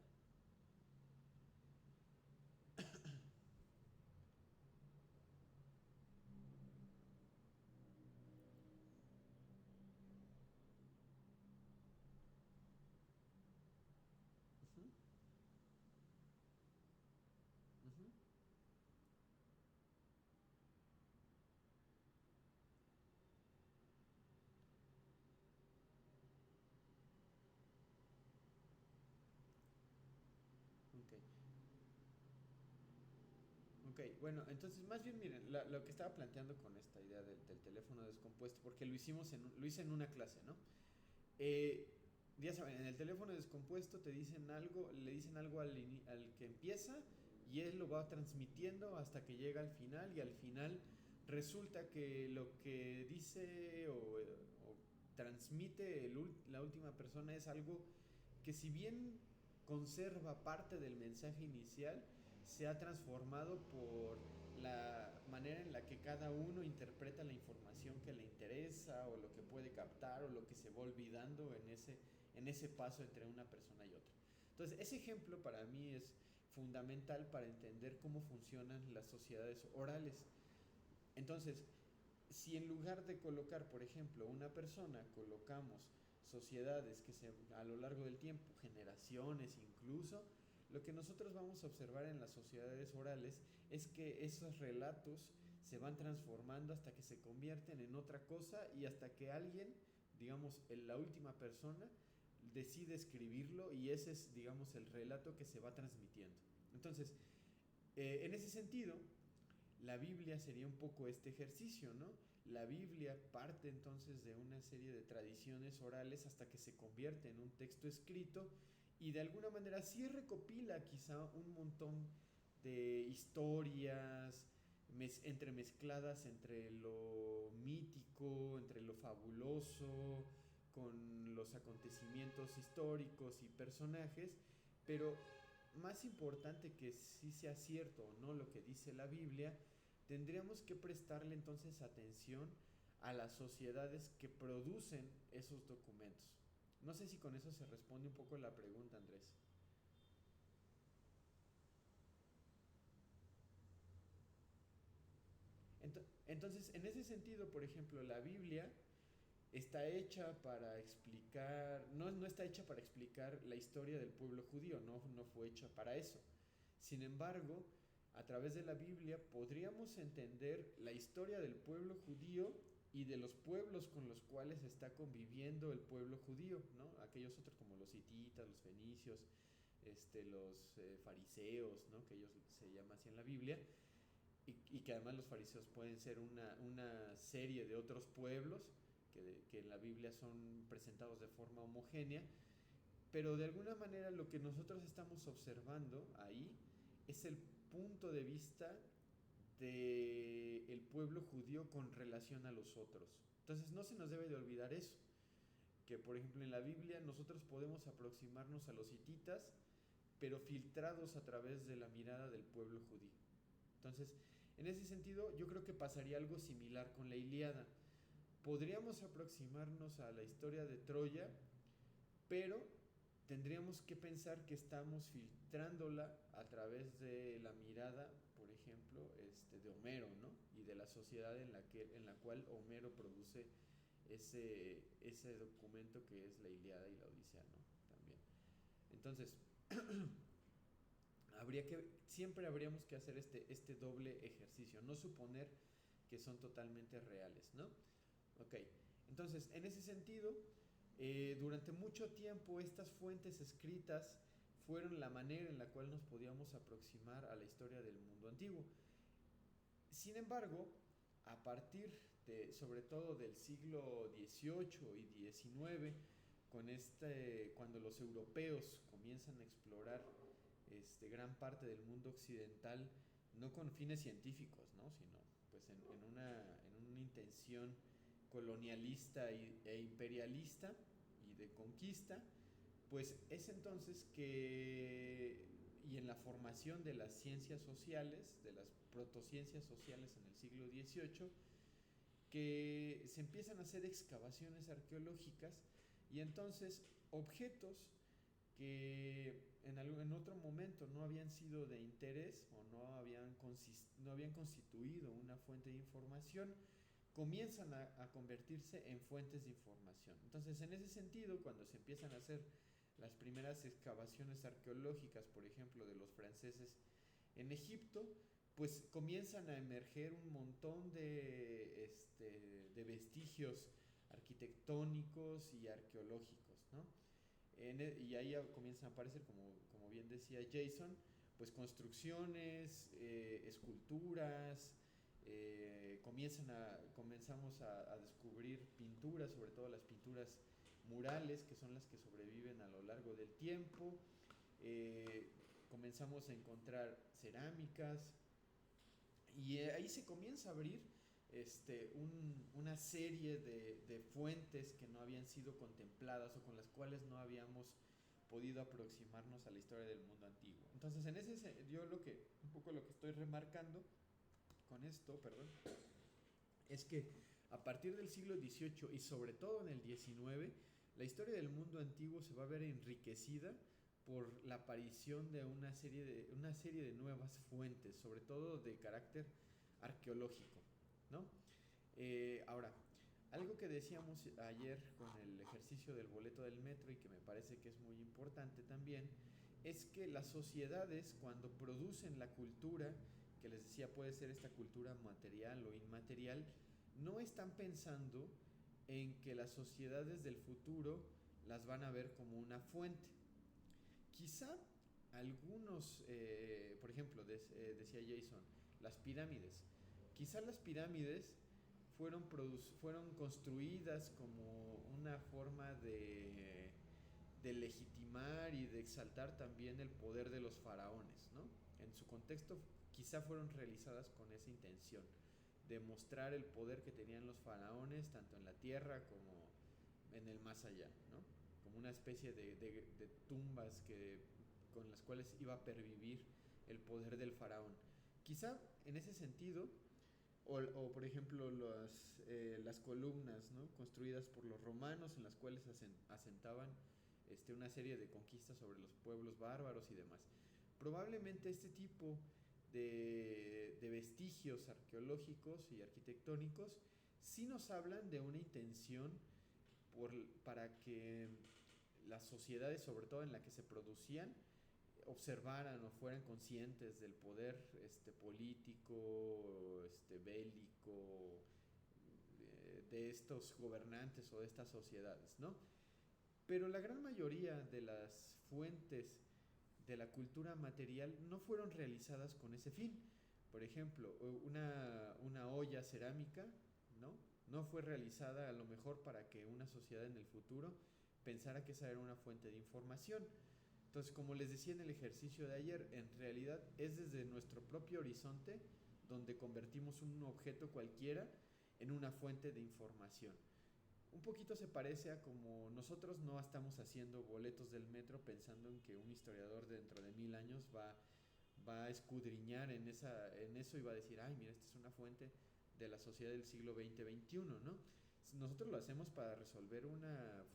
Ok, bueno, entonces más bien miren, lo que estaba planteando con esta idea del teléfono descompuesto, porque lo hice en una clase, ¿no? Eh, ya saben, en el teléfono descompuesto te dicen algo, le dicen algo al que empieza y él lo va transmitiendo hasta que llega al final y al final resulta que lo que dice o transmite la última persona es algo que si bien conserva parte del mensaje inicial, se ha transformado por la manera en la que cada uno interpreta la información que le interesa o lo que puede captar o lo que se va olvidando en ese paso entre una persona y otra. Entonces, ese ejemplo para mí es fundamental para entender cómo funcionan las sociedades orales. Entonces, si en lugar de colocar, por ejemplo, una persona, colocamos sociedades a lo largo del tiempo, generaciones incluso, lo que nosotros vamos a observar en las sociedades orales es que esos relatos se van transformando hasta que se convierten en otra cosa y hasta que alguien, digamos, la última persona, decide escribirlo y ese es, digamos, el relato que se va transmitiendo. Entonces, en ese sentido, la Biblia sería un poco este ejercicio, ¿no? La Biblia parte entonces de una serie de tradiciones orales hasta que se convierte en un texto escrito y de alguna manera sí recopila quizá un montón de historias entremezcladas entre lo mítico, entre lo fabuloso, con los acontecimientos históricos y personajes, pero más importante que si sea cierto o no lo que dice la Biblia, tendríamos que prestarle entonces atención a las sociedades que producen esos documentos. No sé si con eso se responde un poco la pregunta, Andrés. Entonces, en ese sentido, por ejemplo, la Biblia está hecha para explicar, no está hecha para explicar la historia del pueblo judío, no fue hecha para eso. Sin embargo, a través de la Biblia podríamos entender la historia del pueblo judío y de los pueblos con los cuales está conviviendo el pueblo judío, ¿no? Aquellos otros como los hititas, los fenicios, los fariseos, ¿no? Que ellos se llaman así en la Biblia, y que además los fariseos pueden ser una serie de otros pueblos que en la Biblia son presentados de forma homogénea, pero de alguna manera lo que nosotros estamos observando ahí es el punto de vista del pueblo judío con relación a los otros. Entonces no se nos debe de olvidar eso, que por ejemplo en la Biblia nosotros podemos aproximarnos a los hititas, pero filtrados a través de la mirada del pueblo judío. Entonces, en ese sentido, yo creo que pasaría algo similar con la Ilíada. Podríamos aproximarnos a la historia de Troya, pero tendríamos que pensar que estamos filtrándola a través de la mirada, por ejemplo, de Homero, ¿no? Y de la sociedad en la cual Homero produce ese documento que es la Ilíada y la Odisea, ¿no? También. Entonces, siempre habríamos que hacer este doble ejercicio, no suponer que son totalmente reales, ¿no? Ok, entonces en ese sentido, durante mucho tiempo estas fuentes escritas fueron la manera en la cual nos podíamos aproximar a la historia del mundo antiguo. Sin embargo, a partir sobre todo del siglo XVIII y XIX, cuando los europeos comienzan a explorar gran parte del mundo occidental, no con fines científicos, ¿no? Sino pues en una intención colonialista e imperialista y de conquista, pues es entonces que, y en la formación de las ciencias sociales, de las protociencias sociales en el siglo XVIII, que se empiezan a hacer excavaciones arqueológicas y entonces objetos que en otro momento no habían sido de interés o no habían constituido una fuente de información, comienzan a convertirse en fuentes de información. Entonces, en ese sentido, cuando se empiezan a hacer las primeras excavaciones arqueológicas, por ejemplo, de los franceses en Egipto, pues comienzan a emerger un montón de vestigios arquitectónicos y arqueológicos, ¿no? Y ahí comienzan a aparecer, como bien decía Jason, pues construcciones, esculturas, comenzamos a descubrir pinturas, sobre todo las pinturas murales, que son las que sobreviven a lo largo del tiempo. Eh, Comenzamos a encontrar cerámicas y ahí se comienza a abrir una serie de fuentes que no habían sido contempladas o con las cuales no habíamos podido aproximarnos a la historia del mundo antiguo. Entonces, yo un poco lo que estoy remarcando con esto, perdón, es que a partir del siglo XVIII y sobre todo en el XIX, la historia del mundo antiguo se va a ver enriquecida por la aparición de una serie de nuevas fuentes, sobre todo de carácter arqueológico, ¿no? Ahora, algo que decíamos ayer con el ejercicio del boleto del metro y que me parece que es muy importante también, es que las sociedades cuando producen la cultura, que les decía puede ser esta cultura material o inmaterial, no están pensando en que las sociedades del futuro las van a ver como una fuente. Quizá algunos, por ejemplo, decía Jason, las pirámides. Quizá las pirámides fueron construidas como una forma de legitimar y de exaltar también el poder de los faraones, ¿no? En su contexto quizá fueron realizadas con esa intención, de mostrar el poder que tenían los faraones tanto en la tierra como en el más allá, ¿no? Como una especie de tumbas con las cuales iba a pervivir el poder del faraón. Quizá en ese sentido, o por ejemplo las columnas, ¿no? Construidas por los romanos en las cuales asentaban una serie de conquistas sobre los pueblos bárbaros y demás. Probablemente este tipo de vestigios arqueológicos y arquitectónicos sí nos hablan de una intención para que las sociedades, sobre todo en la que se producían, observaran o fueran conscientes del poder político, bélico, de estos gobernantes o de estas sociedades, ¿no? Pero la gran mayoría de las fuentes de la cultura material no fueron realizadas con ese fin. Por ejemplo, una olla cerámica, ¿no? No fue realizada a lo mejor para que una sociedad en el futuro pensara que esa era una fuente de información. Entonces, como les decía en el ejercicio de ayer, en realidad es desde nuestro propio horizonte donde convertimos un objeto cualquiera en una fuente de información. Un poquito se parece a como nosotros no estamos haciendo boletos del metro pensando en que un historiador dentro de 1000 años va a escudriñar en eso y va a decir, ay, mira, esta es una fuente de la sociedad del siglo XX-XXI, ¿no? Nosotros lo hacemos para resolver una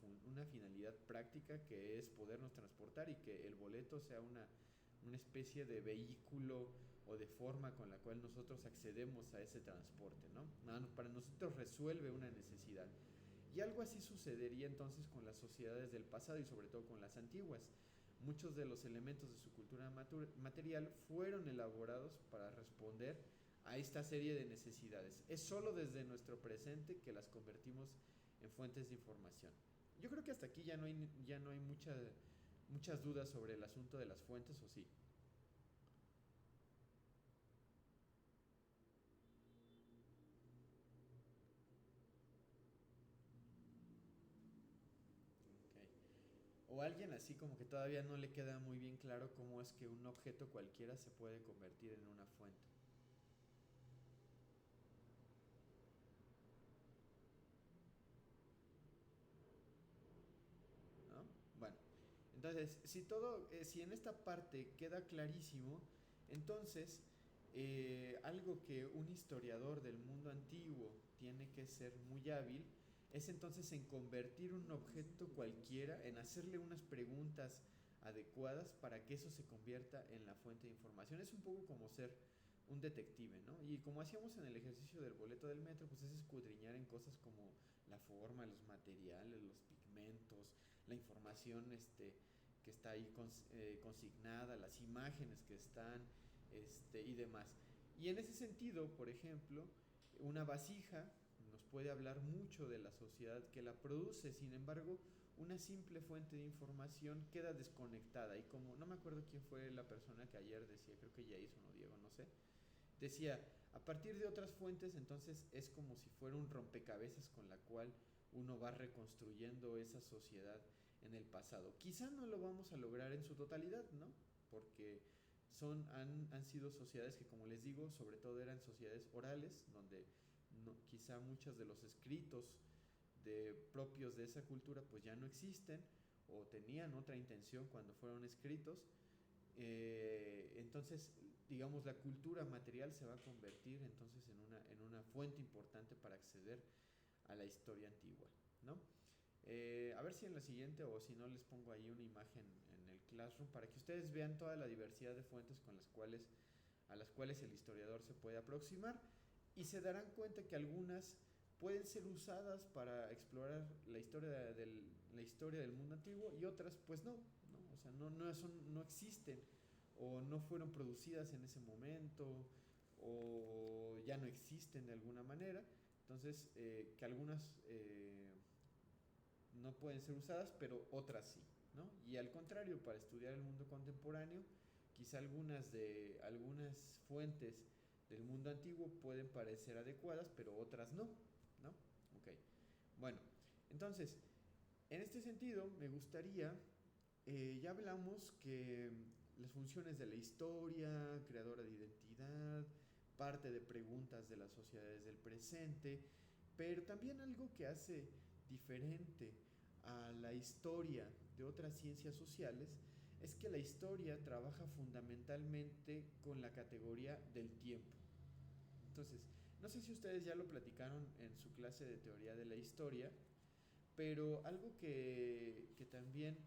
finalidad práctica que es podernos transportar y que el boleto sea una especie de vehículo o de forma con la cual nosotros accedemos a ese transporte, ¿no? Para nosotros resuelve una necesidad. Y algo así sucedería entonces con las sociedades del pasado y sobre todo con las antiguas. Muchos de los elementos de su cultura material fueron elaborados para responder a esta serie de necesidades. Es solo desde nuestro presente que las convertimos en fuentes de información. Yo creo que hasta aquí ya no hay muchas dudas sobre el asunto de las fuentes, ¿o sí? Okay. O alguien así como que todavía no le queda muy bien claro cómo es que un objeto cualquiera se puede convertir en una fuente, ¿no? Bueno, entonces, si en esta parte queda clarísimo, entonces algo que un historiador del mundo antiguo tiene que ser muy hábil es entonces en convertir un objeto cualquiera, en hacerle unas preguntas adecuadas para que eso se convierta en la fuente de información. Es un poco como ser un detective, ¿no? Y como hacíamos en el ejercicio del boleto del metro, pues es escudriñar en cosas como la forma, los materiales, los pigmentos, la información que está ahí consignada, las imágenes que están y demás. Y en ese sentido, por ejemplo, una vasija nos puede hablar mucho de la sociedad que la produce. Sin embargo, una simple fuente de información queda desconectada. Y como no me acuerdo quién fue la persona que ayer decía, creo que Jason o Diego, no sé, decía, a partir de otras fuentes, entonces es como si fuera un rompecabezas con la cual uno va reconstruyendo esa sociedad en el pasado. Quizá no lo vamos a lograr en su totalidad, ¿no? Porque han sido sociedades que, como les digo, sobre todo eran sociedades orales, donde quizá muchos de los escritos propios de esa cultura pues ya no existen o tenían otra intención cuando fueron escritos. Entonces, digamos, la cultura material se va a convertir entonces en una fuente importante para acceder a la historia antigua, ¿no? A ver si en la siguiente o si no les pongo ahí una imagen en el Classroom para que ustedes vean toda la diversidad de fuentes a las cuales el historiador se puede aproximar y se darán cuenta que algunas pueden ser usadas para explorar la historia del mundo antiguo y otras pues no, o sea, no existen o no fueron producidas en ese momento o ya no existen de alguna manera. Entonces, que algunas no pueden ser usadas, pero otras sí, ¿no? Y al contrario, para estudiar el mundo contemporáneo, quizá algunas fuentes del mundo antiguo pueden parecer adecuadas, pero otras ¿no? Ok. Bueno, entonces, en este sentido, me gustaría, ya hablamos que las funciones de la historia, creadora de identidad, parte de preguntas de las sociedades del presente, pero también algo que hace diferente a la historia de otras ciencias sociales es que la historia trabaja fundamentalmente con la categoría del tiempo. Entonces, no sé si ustedes ya lo platicaron en su clase de teoría de la historia, pero algo que también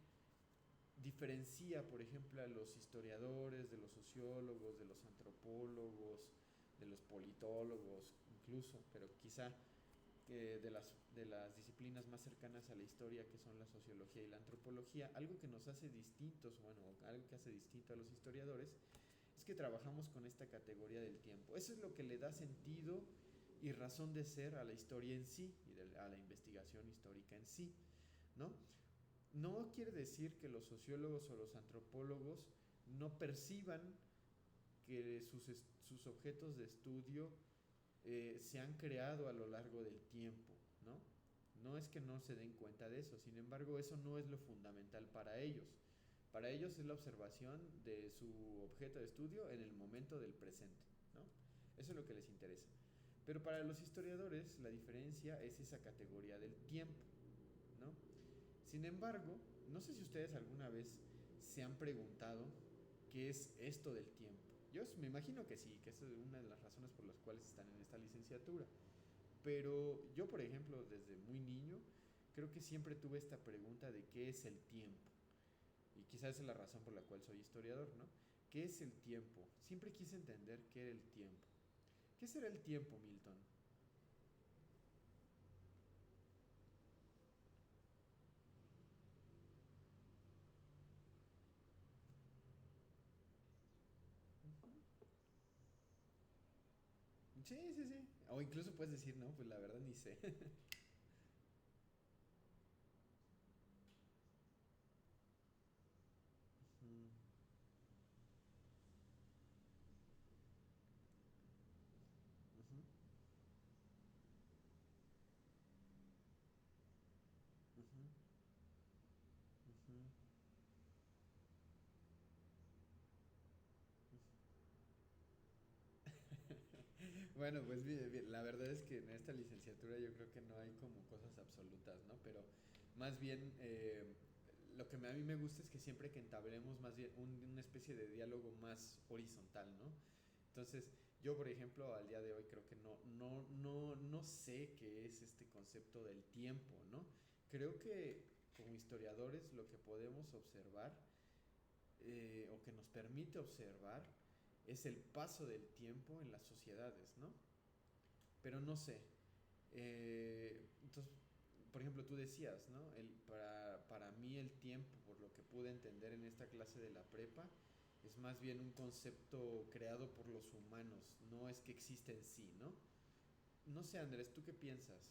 diferencia, por ejemplo, a los historiadores, de los sociólogos, de los antropólogos, de los politólogos incluso, pero quizá de las disciplinas más cercanas a la historia, que son la sociología y la antropología, algo que nos hace distintos, bueno, algo que hace distinto a los historiadores, es que trabajamos con esta categoría del tiempo. Eso es lo que le da sentido y razón de ser a la historia en sí y a la investigación histórica en sí, ¿no? No quiere decir que los sociólogos o los antropólogos no perciban que sus objetos de estudio se han creado a lo largo del tiempo, ¿no? No es que no se den cuenta de eso, sin embargo, eso no es lo fundamental para ellos. Para ellos es la observación de su objeto de estudio en el momento del presente, ¿no? Eso es lo que les interesa. Pero para los historiadores la diferencia es esa categoría del tiempo, ¿no? Sin embargo, no sé si ustedes alguna vez se han preguntado qué es esto del tiempo. Yo me imagino que sí, que esa es una de las razones por las cuales están en esta licenciatura. Pero yo, por ejemplo, desde muy niño, creo que siempre tuve esta pregunta de qué es el tiempo. Y quizás es la razón por la cual soy historiador, ¿no? ¿Qué es el tiempo? Siempre quise entender qué era el tiempo. ¿Qué será el tiempo, Milton? Sí, sí, sí. O incluso puedes decir, no, pues la verdad ni sé. Ujú, ujú, ujú, ujú. Bueno, pues bien, bien, la verdad es que en esta licenciatura yo creo que no hay como cosas absolutas, ¿no? Pero más bien lo que a mí me gusta es que siempre que entablemos más bien una especie de diálogo más horizontal, ¿no? Entonces, yo por ejemplo al día de hoy creo que no sé qué es este concepto del tiempo, ¿no? Creo que como historiadores lo que podemos observar o que nos permite observar es el paso del tiempo en las sociedades, ¿no? Pero no sé. Entonces, por ejemplo, tú decías, ¿no? Para mí el tiempo, por lo que pude entender en esta clase de la prepa, es más bien un concepto creado por los humanos, no es que existe en sí, ¿no? No sé, Andrés, ¿tú qué piensas?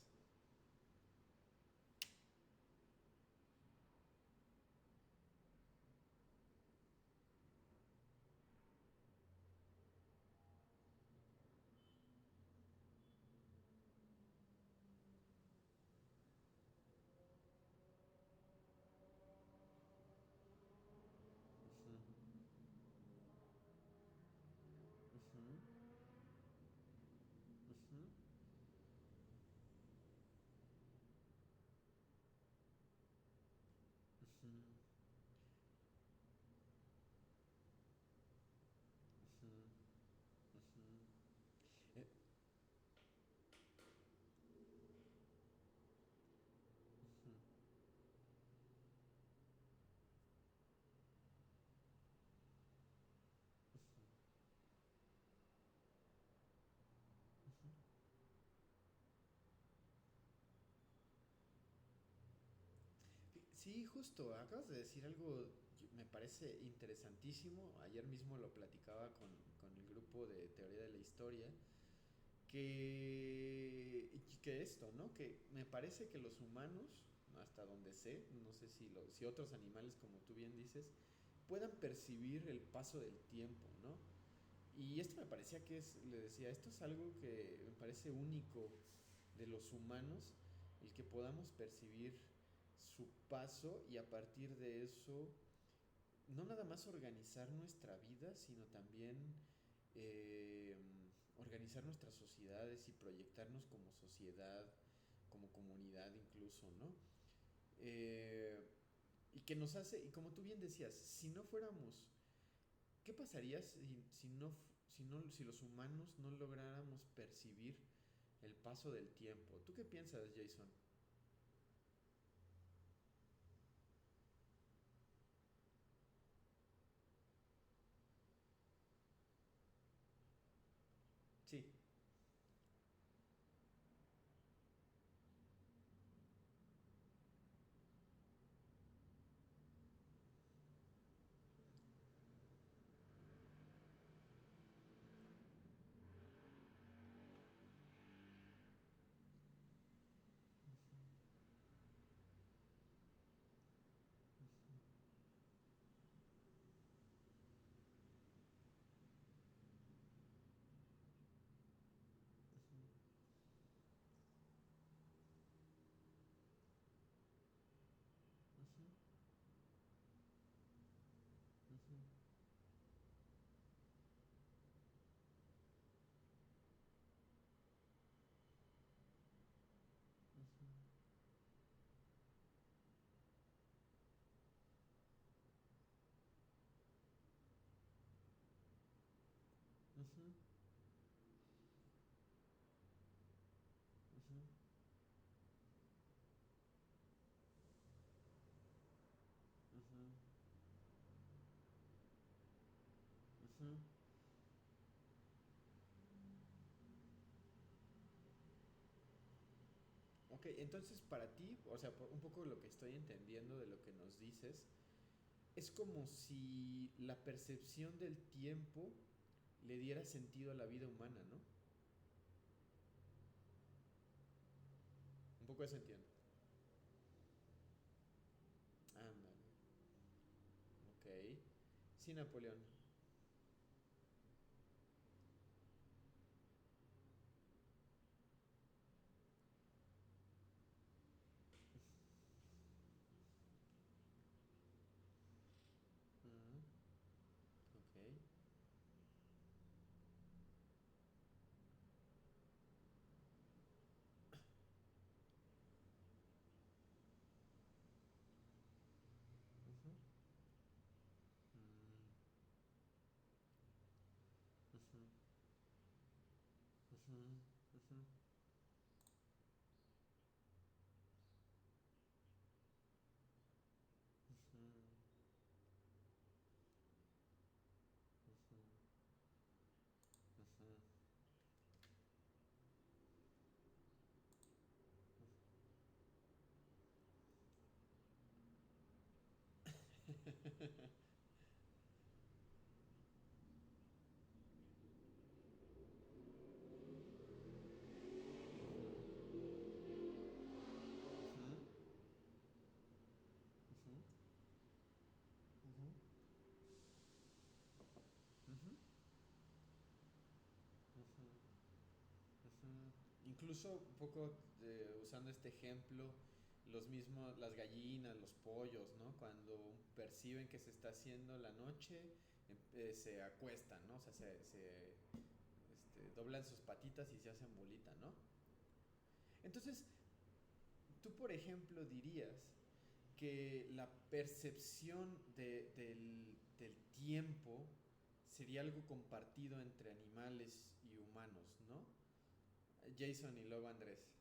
Sí, justo, acabas de decir algo que me parece interesantísimo. Ayer mismo lo platicaba con el grupo de teoría de la historia, que esto, ¿no? Que me parece que los humanos, hasta donde sé, no sé si otros animales, como tú bien dices, puedan percibir el paso del tiempo, ¿no? Y esto me parecía le decía, esto es algo que me parece único de los humanos, el que podamos percibir su paso y a partir de eso no nada más organizar nuestra vida, sino también eh, organizar nuestras sociedades y proyectarnos como sociedad, como comunidad incluso, ¿no? Eh, y que nos hace, y como tú bien decías, si no fuéramos, ¿qué pasaría si los humanos no lográramos percibir el paso del tiempo? ¿Tú qué piensas, Jason? Sí. Ujú, ujú, ujú, ujú, ujú, ujú, ujú. Ok, entonces para ti, o sea, por un poco lo que estoy entendiendo de lo que nos dices, es como si la percepción del tiempo le diera sentido a la vida humana, ¿no? Un poco eso entiendo. Ándale. Ok. Sí, Napoleón. Mm, ok. Ujú, mm, ujú, ujú, ujú, ujú, ujú, ujú. Ujú, ujú, ujú, ujú, ujú. Ujú. Incluso un poco usando este ejemplo, las gallinas, los pollos, ¿no? Cuando perciben que se está haciendo la noche, se acuestan, ¿no? O sea, doblan sus patitas y se hacen bolita, ¿no? Entonces, tú, por ejemplo, dirías que la percepción del tiempo sería algo compartido entre animales y humanos, ¿no? Jason y luego Andrés.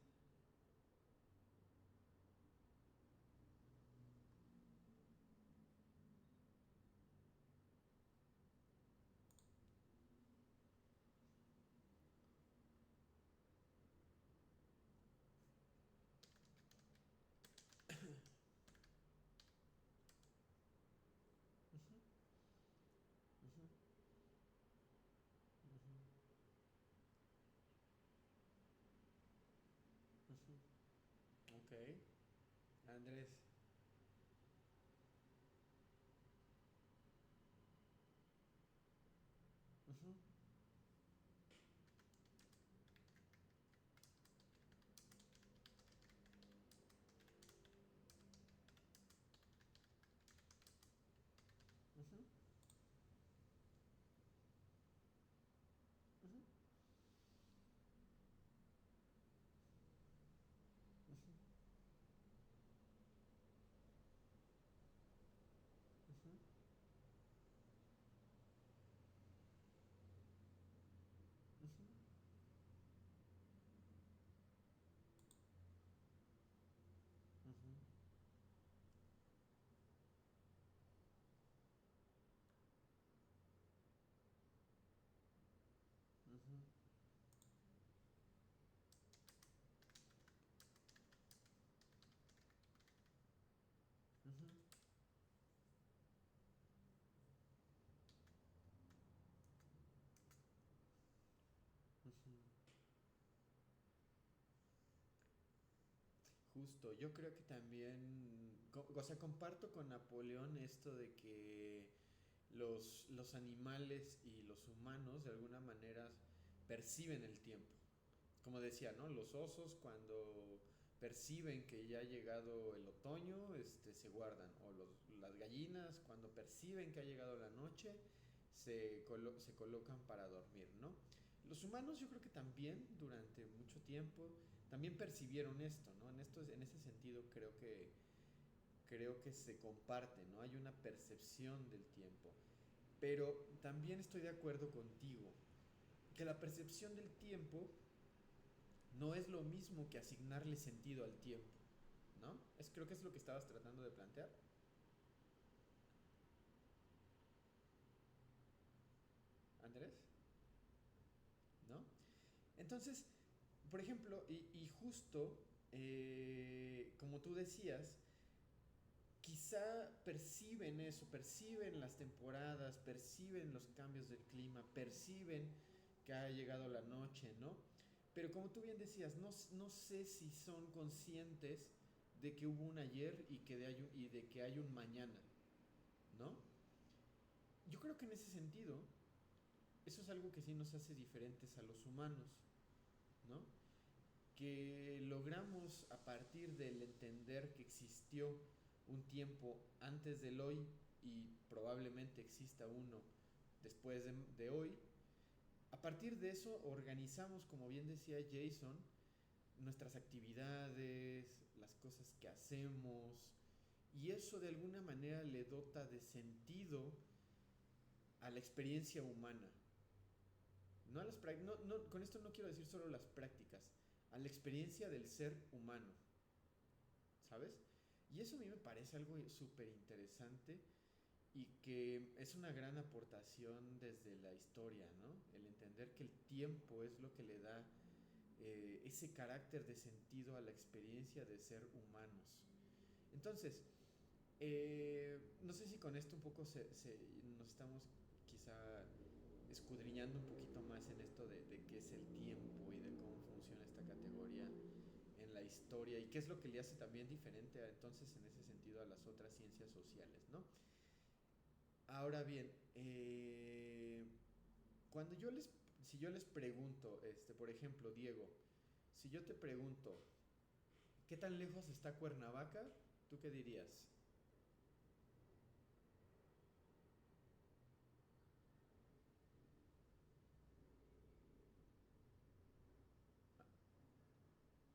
Ok. Andrés. Ujú, ujú, ujú, ujú, ujú, ujú, ujú, ujú, ujú, ujú. Justo, yo creo que también, o sea, comparto con Napoleón esto de que los animales y los humanos de alguna manera perciben el tiempo. Como decía, ¿no? Los osos cuando perciben que ya ha llegado el otoño, se guardan. O las gallinas cuando perciben que ha llegado la noche, se colocan para dormir, ¿no? Los humanos yo creo que también durante mucho tiempo también percibieron esto, ¿no? En ese sentido creo que se comparte, ¿no? Hay una percepción del tiempo. Pero también estoy de acuerdo contigo, que la percepción del tiempo no es lo mismo que asignarle sentido al tiempo, ¿no? Creo que es lo que estabas tratando de plantear, Andrés, ¿no? Entonces, por ejemplo, y justo, como tú decías, quizá perciben eso, perciben las temporadas, perciben los cambios del clima, perciben que ha llegado la noche, ¿no? Pero como tú bien decías, no sé si son conscientes de que hubo un ayer y de que hay un mañana, ¿no? Yo creo que en ese sentido, eso es algo que sí nos hace diferentes a los humanos, ¿no? Que logramos a partir del entender que existió un tiempo antes del hoy y probablemente exista uno después de hoy, a partir de eso organizamos, como bien decía Jason, nuestras actividades, las cosas que hacemos, y eso de alguna manera le dota de sentido a la experiencia humana. No a las con esto no quiero decir solo las prácticas, a la experiencia del ser humano, ¿sabes? Y eso a mí me parece algo súper interesante y que es una gran aportación desde la historia, ¿no? El entender que el tiempo es lo que le da ese carácter de sentido a la experiencia de ser humanos. Entonces, no sé si con esto un poco nos estamos quizá escudriñando un poquito más en esto de qué es el tiempo y de cómo funciona esta categoría en la historia y qué es lo que le hace también diferente entonces en ese sentido a las otras ciencias sociales, ¿no? Ahora bien, cuando si yo les pregunto, por ejemplo, Diego, si yo te pregunto, ¿qué tan lejos está Cuernavaca? ¿Tú qué dirías?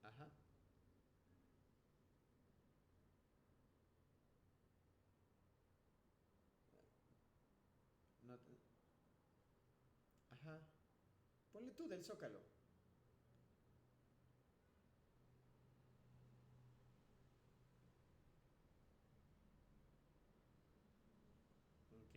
Ajá. No ajá. Ponle tú del Zócalo. Ok.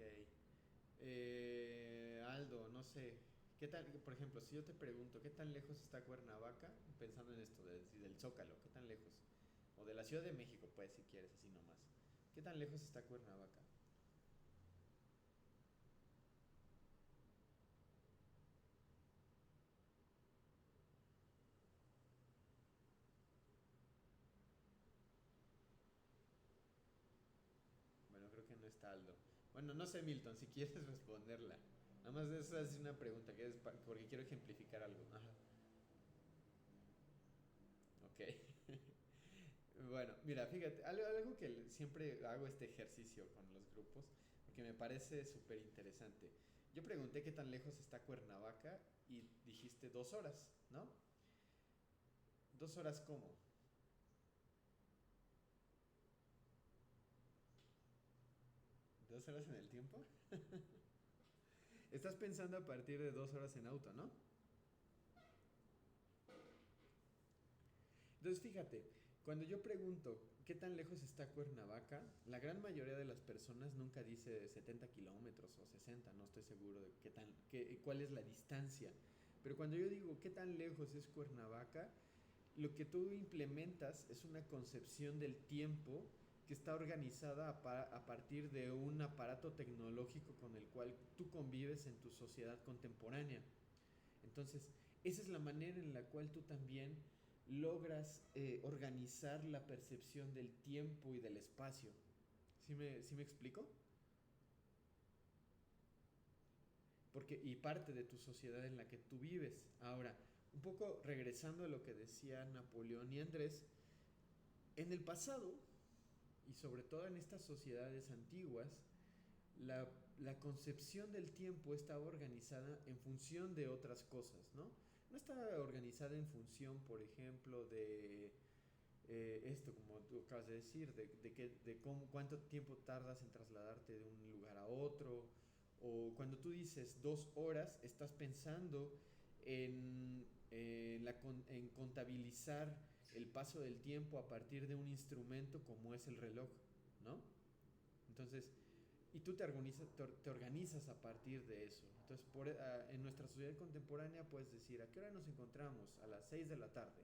Aldo, no sé. ¿Qué tal, por ejemplo, si yo te pregunto, ¿qué tan lejos está Cuernavaca? Pensando en esto, del Zócalo, ¿qué tan lejos? O de la Ciudad de México, pues, si quieres, así nomás. ¿Qué tan lejos está Cuernavaca? Aldo? Bueno, no sé, Milton, si quieres responderla. Nada más de eso es una pregunta, porque quiero ejemplificar algo. Ajá. Ok. Bueno, mira, fíjate, algo que siempre hago este ejercicio con los grupos, porque me parece súper interesante. Yo pregunté qué tan lejos está Cuernavaca y dijiste 2 horas, ¿no? 2 horas cómo. 2 horas en el tiempo. Estás pensando a partir de 2 horas en auto, ¿no? Entonces fíjate, cuando yo pregunto qué tan lejos está Cuernavaca, la gran mayoría de las personas nunca dice 70 kilómetros o 60, no estoy seguro de cuál es la distancia. Pero cuando yo digo qué tan lejos es Cuernavaca, lo que tú implementas es una concepción del tiempo que está organizada a partir de un aparato tecnológico con el cual tú convives en tu sociedad contemporánea. Entonces, esa es la manera en la cual tú también logras organizar la percepción del tiempo y del espacio. ¿Sí me explico? Porque, y parte de tu sociedad en la que tú vives. Ahora, un poco regresando a lo que decía Napoleón y Andrés, en el pasado, y sobre todo en estas sociedades antiguas, la concepción del tiempo estaba organizada en función de otras cosas, ¿no? No estaba organizada en función, por ejemplo, de esto, como tú acabas de decir, cuánto tiempo tardas en trasladarte de un lugar a otro, o cuando tú dices 2 horas, estás pensando en contabilizar el paso del tiempo a partir de un instrumento como es el reloj, ¿no? Entonces, y tú te organizas a partir de eso. Entonces, en nuestra sociedad contemporánea puedes decir, ¿a qué hora nos encontramos? A las 6 de la tarde.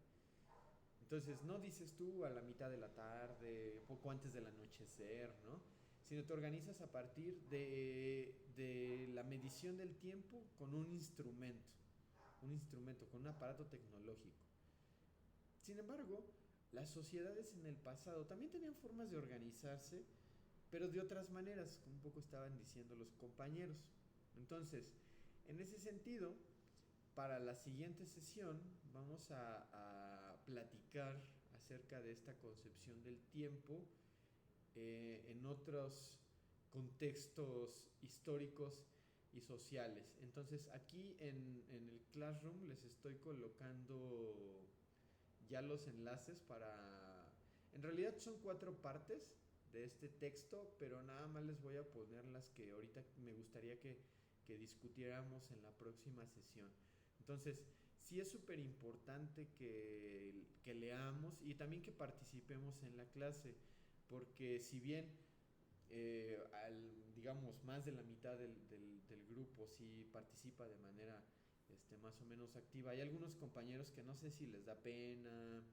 Entonces, no dices tú a la mitad de la tarde, poco antes del anochecer, ¿no? Sino te organizas a partir de la medición del tiempo con un instrumento, con un aparato tecnológico. Sin embargo, las sociedades en el pasado también tenían formas de organizarse, pero de otras maneras, como un poco estaban diciendo los compañeros. Entonces, en ese sentido, para la siguiente sesión vamos a platicar acerca de esta concepción del tiempo en otros contextos históricos y sociales. Entonces aquí en el Classroom les estoy colocando ya los enlaces para... En realidad son 4 partes de este texto, pero nada más les voy a poner las que ahorita me gustaría que discutiéramos en la próxima sesión. Entonces, sí es súper importante que leamos y también que participemos en la clase, porque si bien digamos, más de la mitad del grupo sí participa de manera más o menos activa. Hay algunos compañeros que no sé si les da pena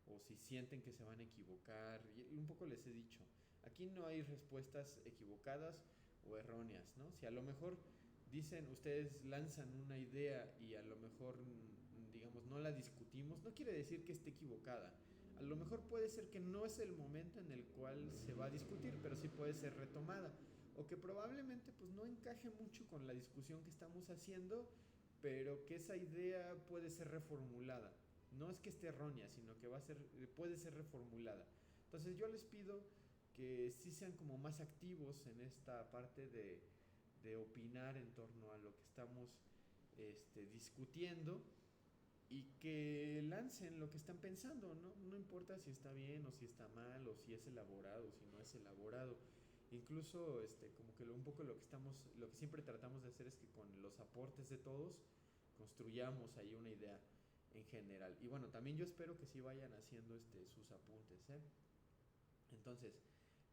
o si sienten que se van a equivocar. Y un poco les he dicho, aquí no hay respuestas equivocadas o erróneas, ¿no? Si a lo mejor dicen, ustedes lanzan una idea y a lo mejor, digamos, no la discutimos, no quiere decir que esté equivocada. A lo mejor puede ser que no es el momento en el cual se va a discutir, pero sí puede ser retomada. O que probablemente pues no encaje mucho con la discusión que estamos haciendo, pero que esa idea puede ser reformulada. No es que esté errónea, sino que puede ser reformulada. Entonces yo les pido que sí sean como más activos en esta parte de opinar en torno a lo que estamos discutiendo y que lancen lo que están pensando, ¿no? No importa si está bien o si está mal o si es elaborado o si no es elaborado. Incluso como que un poco lo que siempre tratamos de hacer es que con los aportes de todos construyamos ahí una idea en general. Y bueno, también yo espero que sí vayan haciendo sus apuntes, ¿eh? Entonces,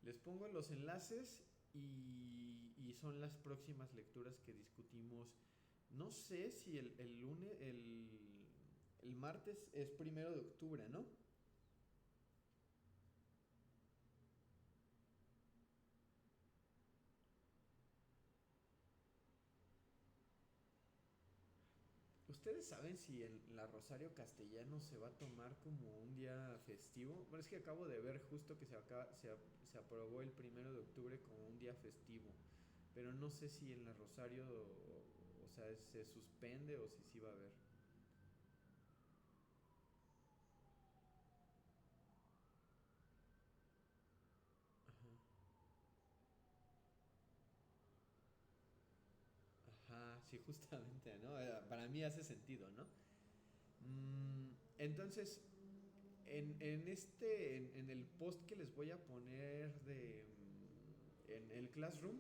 les pongo los enlaces y son las próximas lecturas que discutimos. No sé si el lunes, el martes es 1 de octubre, ¿no? Ustedes ¿Ustedes saben si en la Rosario Castellano se va a tomar como un día festivo? Bueno, es que acabo de ver justo que se aprobó el 1 de octubre como un día festivo, pero no sé si en la Rosario, o sea, se suspende o si sí va a haber. Ajá, ajá, sí, justamente, ¿no? Para mí hace sentido, ¿no? Entonces, en el post que les voy a poner en el Classroom,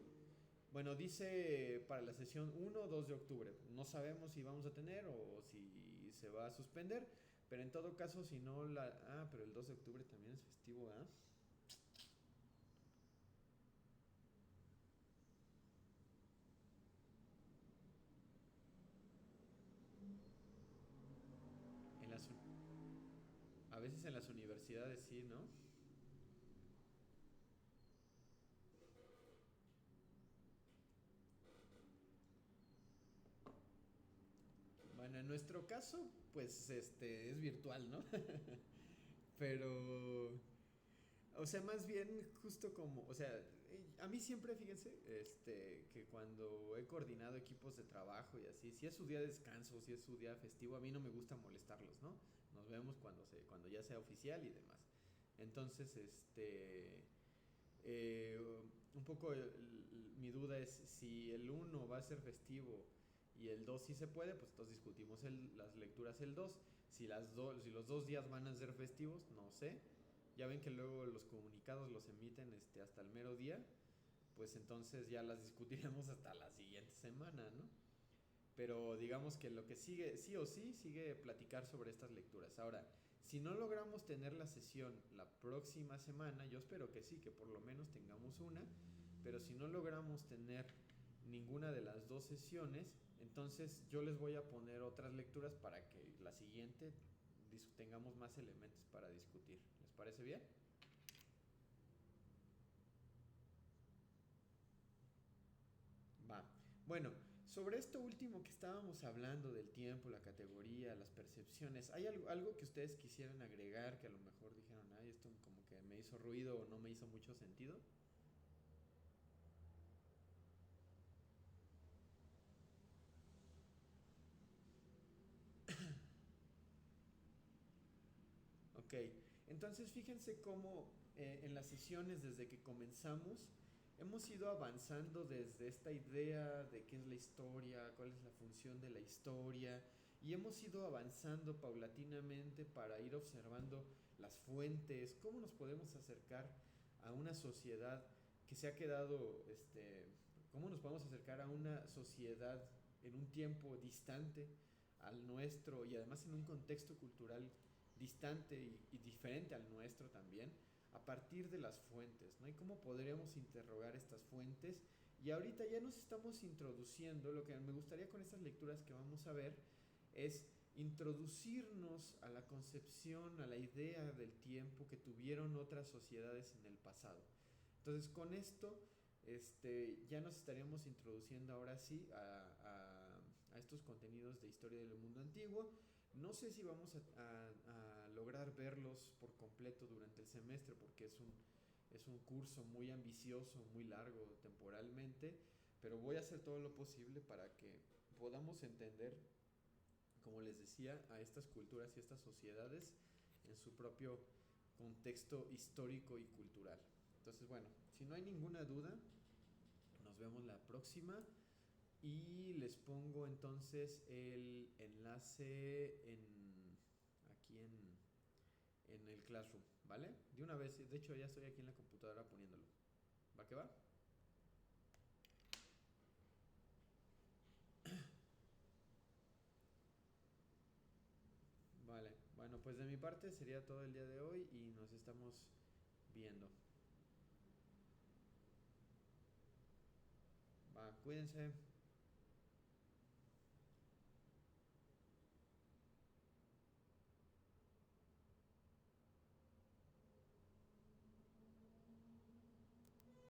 bueno, dice para la sesión 1 o 2 de octubre. No sabemos si vamos a tener o si se va a suspender, pero en todo caso, si no la... Ah, pero el 2 de octubre también es festivo, ¿ah? En las, a veces en las universidades sí, ¿no? Bueno, en nuestro caso, pues es virtual, ¿no? Pero o sea, más bien justo como, o sea, a mí siempre, fíjense, que cuando he coordinado equipos de trabajo y así, si es su día de descanso, si es su día festivo, a mí no me gusta molestarlos, ¿no? Nos vemos cuando ya sea oficial y demás. Entonces, eh, un poco mi duda es si el 1 va a ser festivo y el 2 sí se puede, pues entonces discutimos las lecturas el 2. Si los 2 días van a ser festivos, no sé. Ya ven que luego los comunicados los emiten hasta el mero día, pues entonces ya las discutiremos hasta la siguiente semana, ¿no? Pero digamos que lo que sigue, sí o sí, sigue platicar sobre estas lecturas. Ahora, si no logramos tener la sesión la próxima semana, yo espero que sí, que por lo menos tengamos una, pero si no logramos tener ninguna de las dos sesiones, entonces yo les voy a poner otras lecturas para que la siguiente tengamos más elementos para discutir. ¿Les parece bien? Va. Bueno, sobre esto último que estábamos hablando del tiempo, la categoría, las percepciones, ¿hay algo que ustedes quisieran agregar que a lo mejor dijeron, ay, esto como que me hizo ruido o no me hizo mucho sentido? Ok, entonces fíjense cómo en las sesiones desde que comenzamos hemos ido avanzando desde esta idea de qué es la historia, cuál es la función de la historia, y hemos ido avanzando paulatinamente para ir observando las fuentes, cómo nos podemos acercar a una sociedad que se ha quedado, cómo nos podemos acercar a una sociedad en un tiempo distante al nuestro y además en un contexto cultural distante y diferente al nuestro también, a partir de las fuentes, ¿no? Y cómo podríamos interrogar estas fuentes. Y ahorita ya nos estamos introduciendo, lo que me gustaría con estas lecturas que vamos a ver es introducirnos a la concepción, a la idea del tiempo que tuvieron otras sociedades en el pasado. Entonces con esto ya nos estaríamos introduciendo ahora sí a estos contenidos de historia del mundo antiguo. No sé si vamos a lograr verlos por completo durante el semestre porque es un curso muy ambicioso, muy largo temporalmente, pero voy a hacer todo lo posible para que podamos entender, como les decía, a estas culturas y estas sociedades en su propio contexto histórico y cultural. Entonces, bueno, si no hay ninguna duda, nos vemos la próxima y les pongo entonces el enlace aquí en el Classroom, ¿vale? De una vez, de hecho ya estoy aquí en la computadora poniéndolo. ¿Va que va? Vale, bueno, pues de mi parte sería todo el día de hoy y nos estamos viendo. Va, cuídense.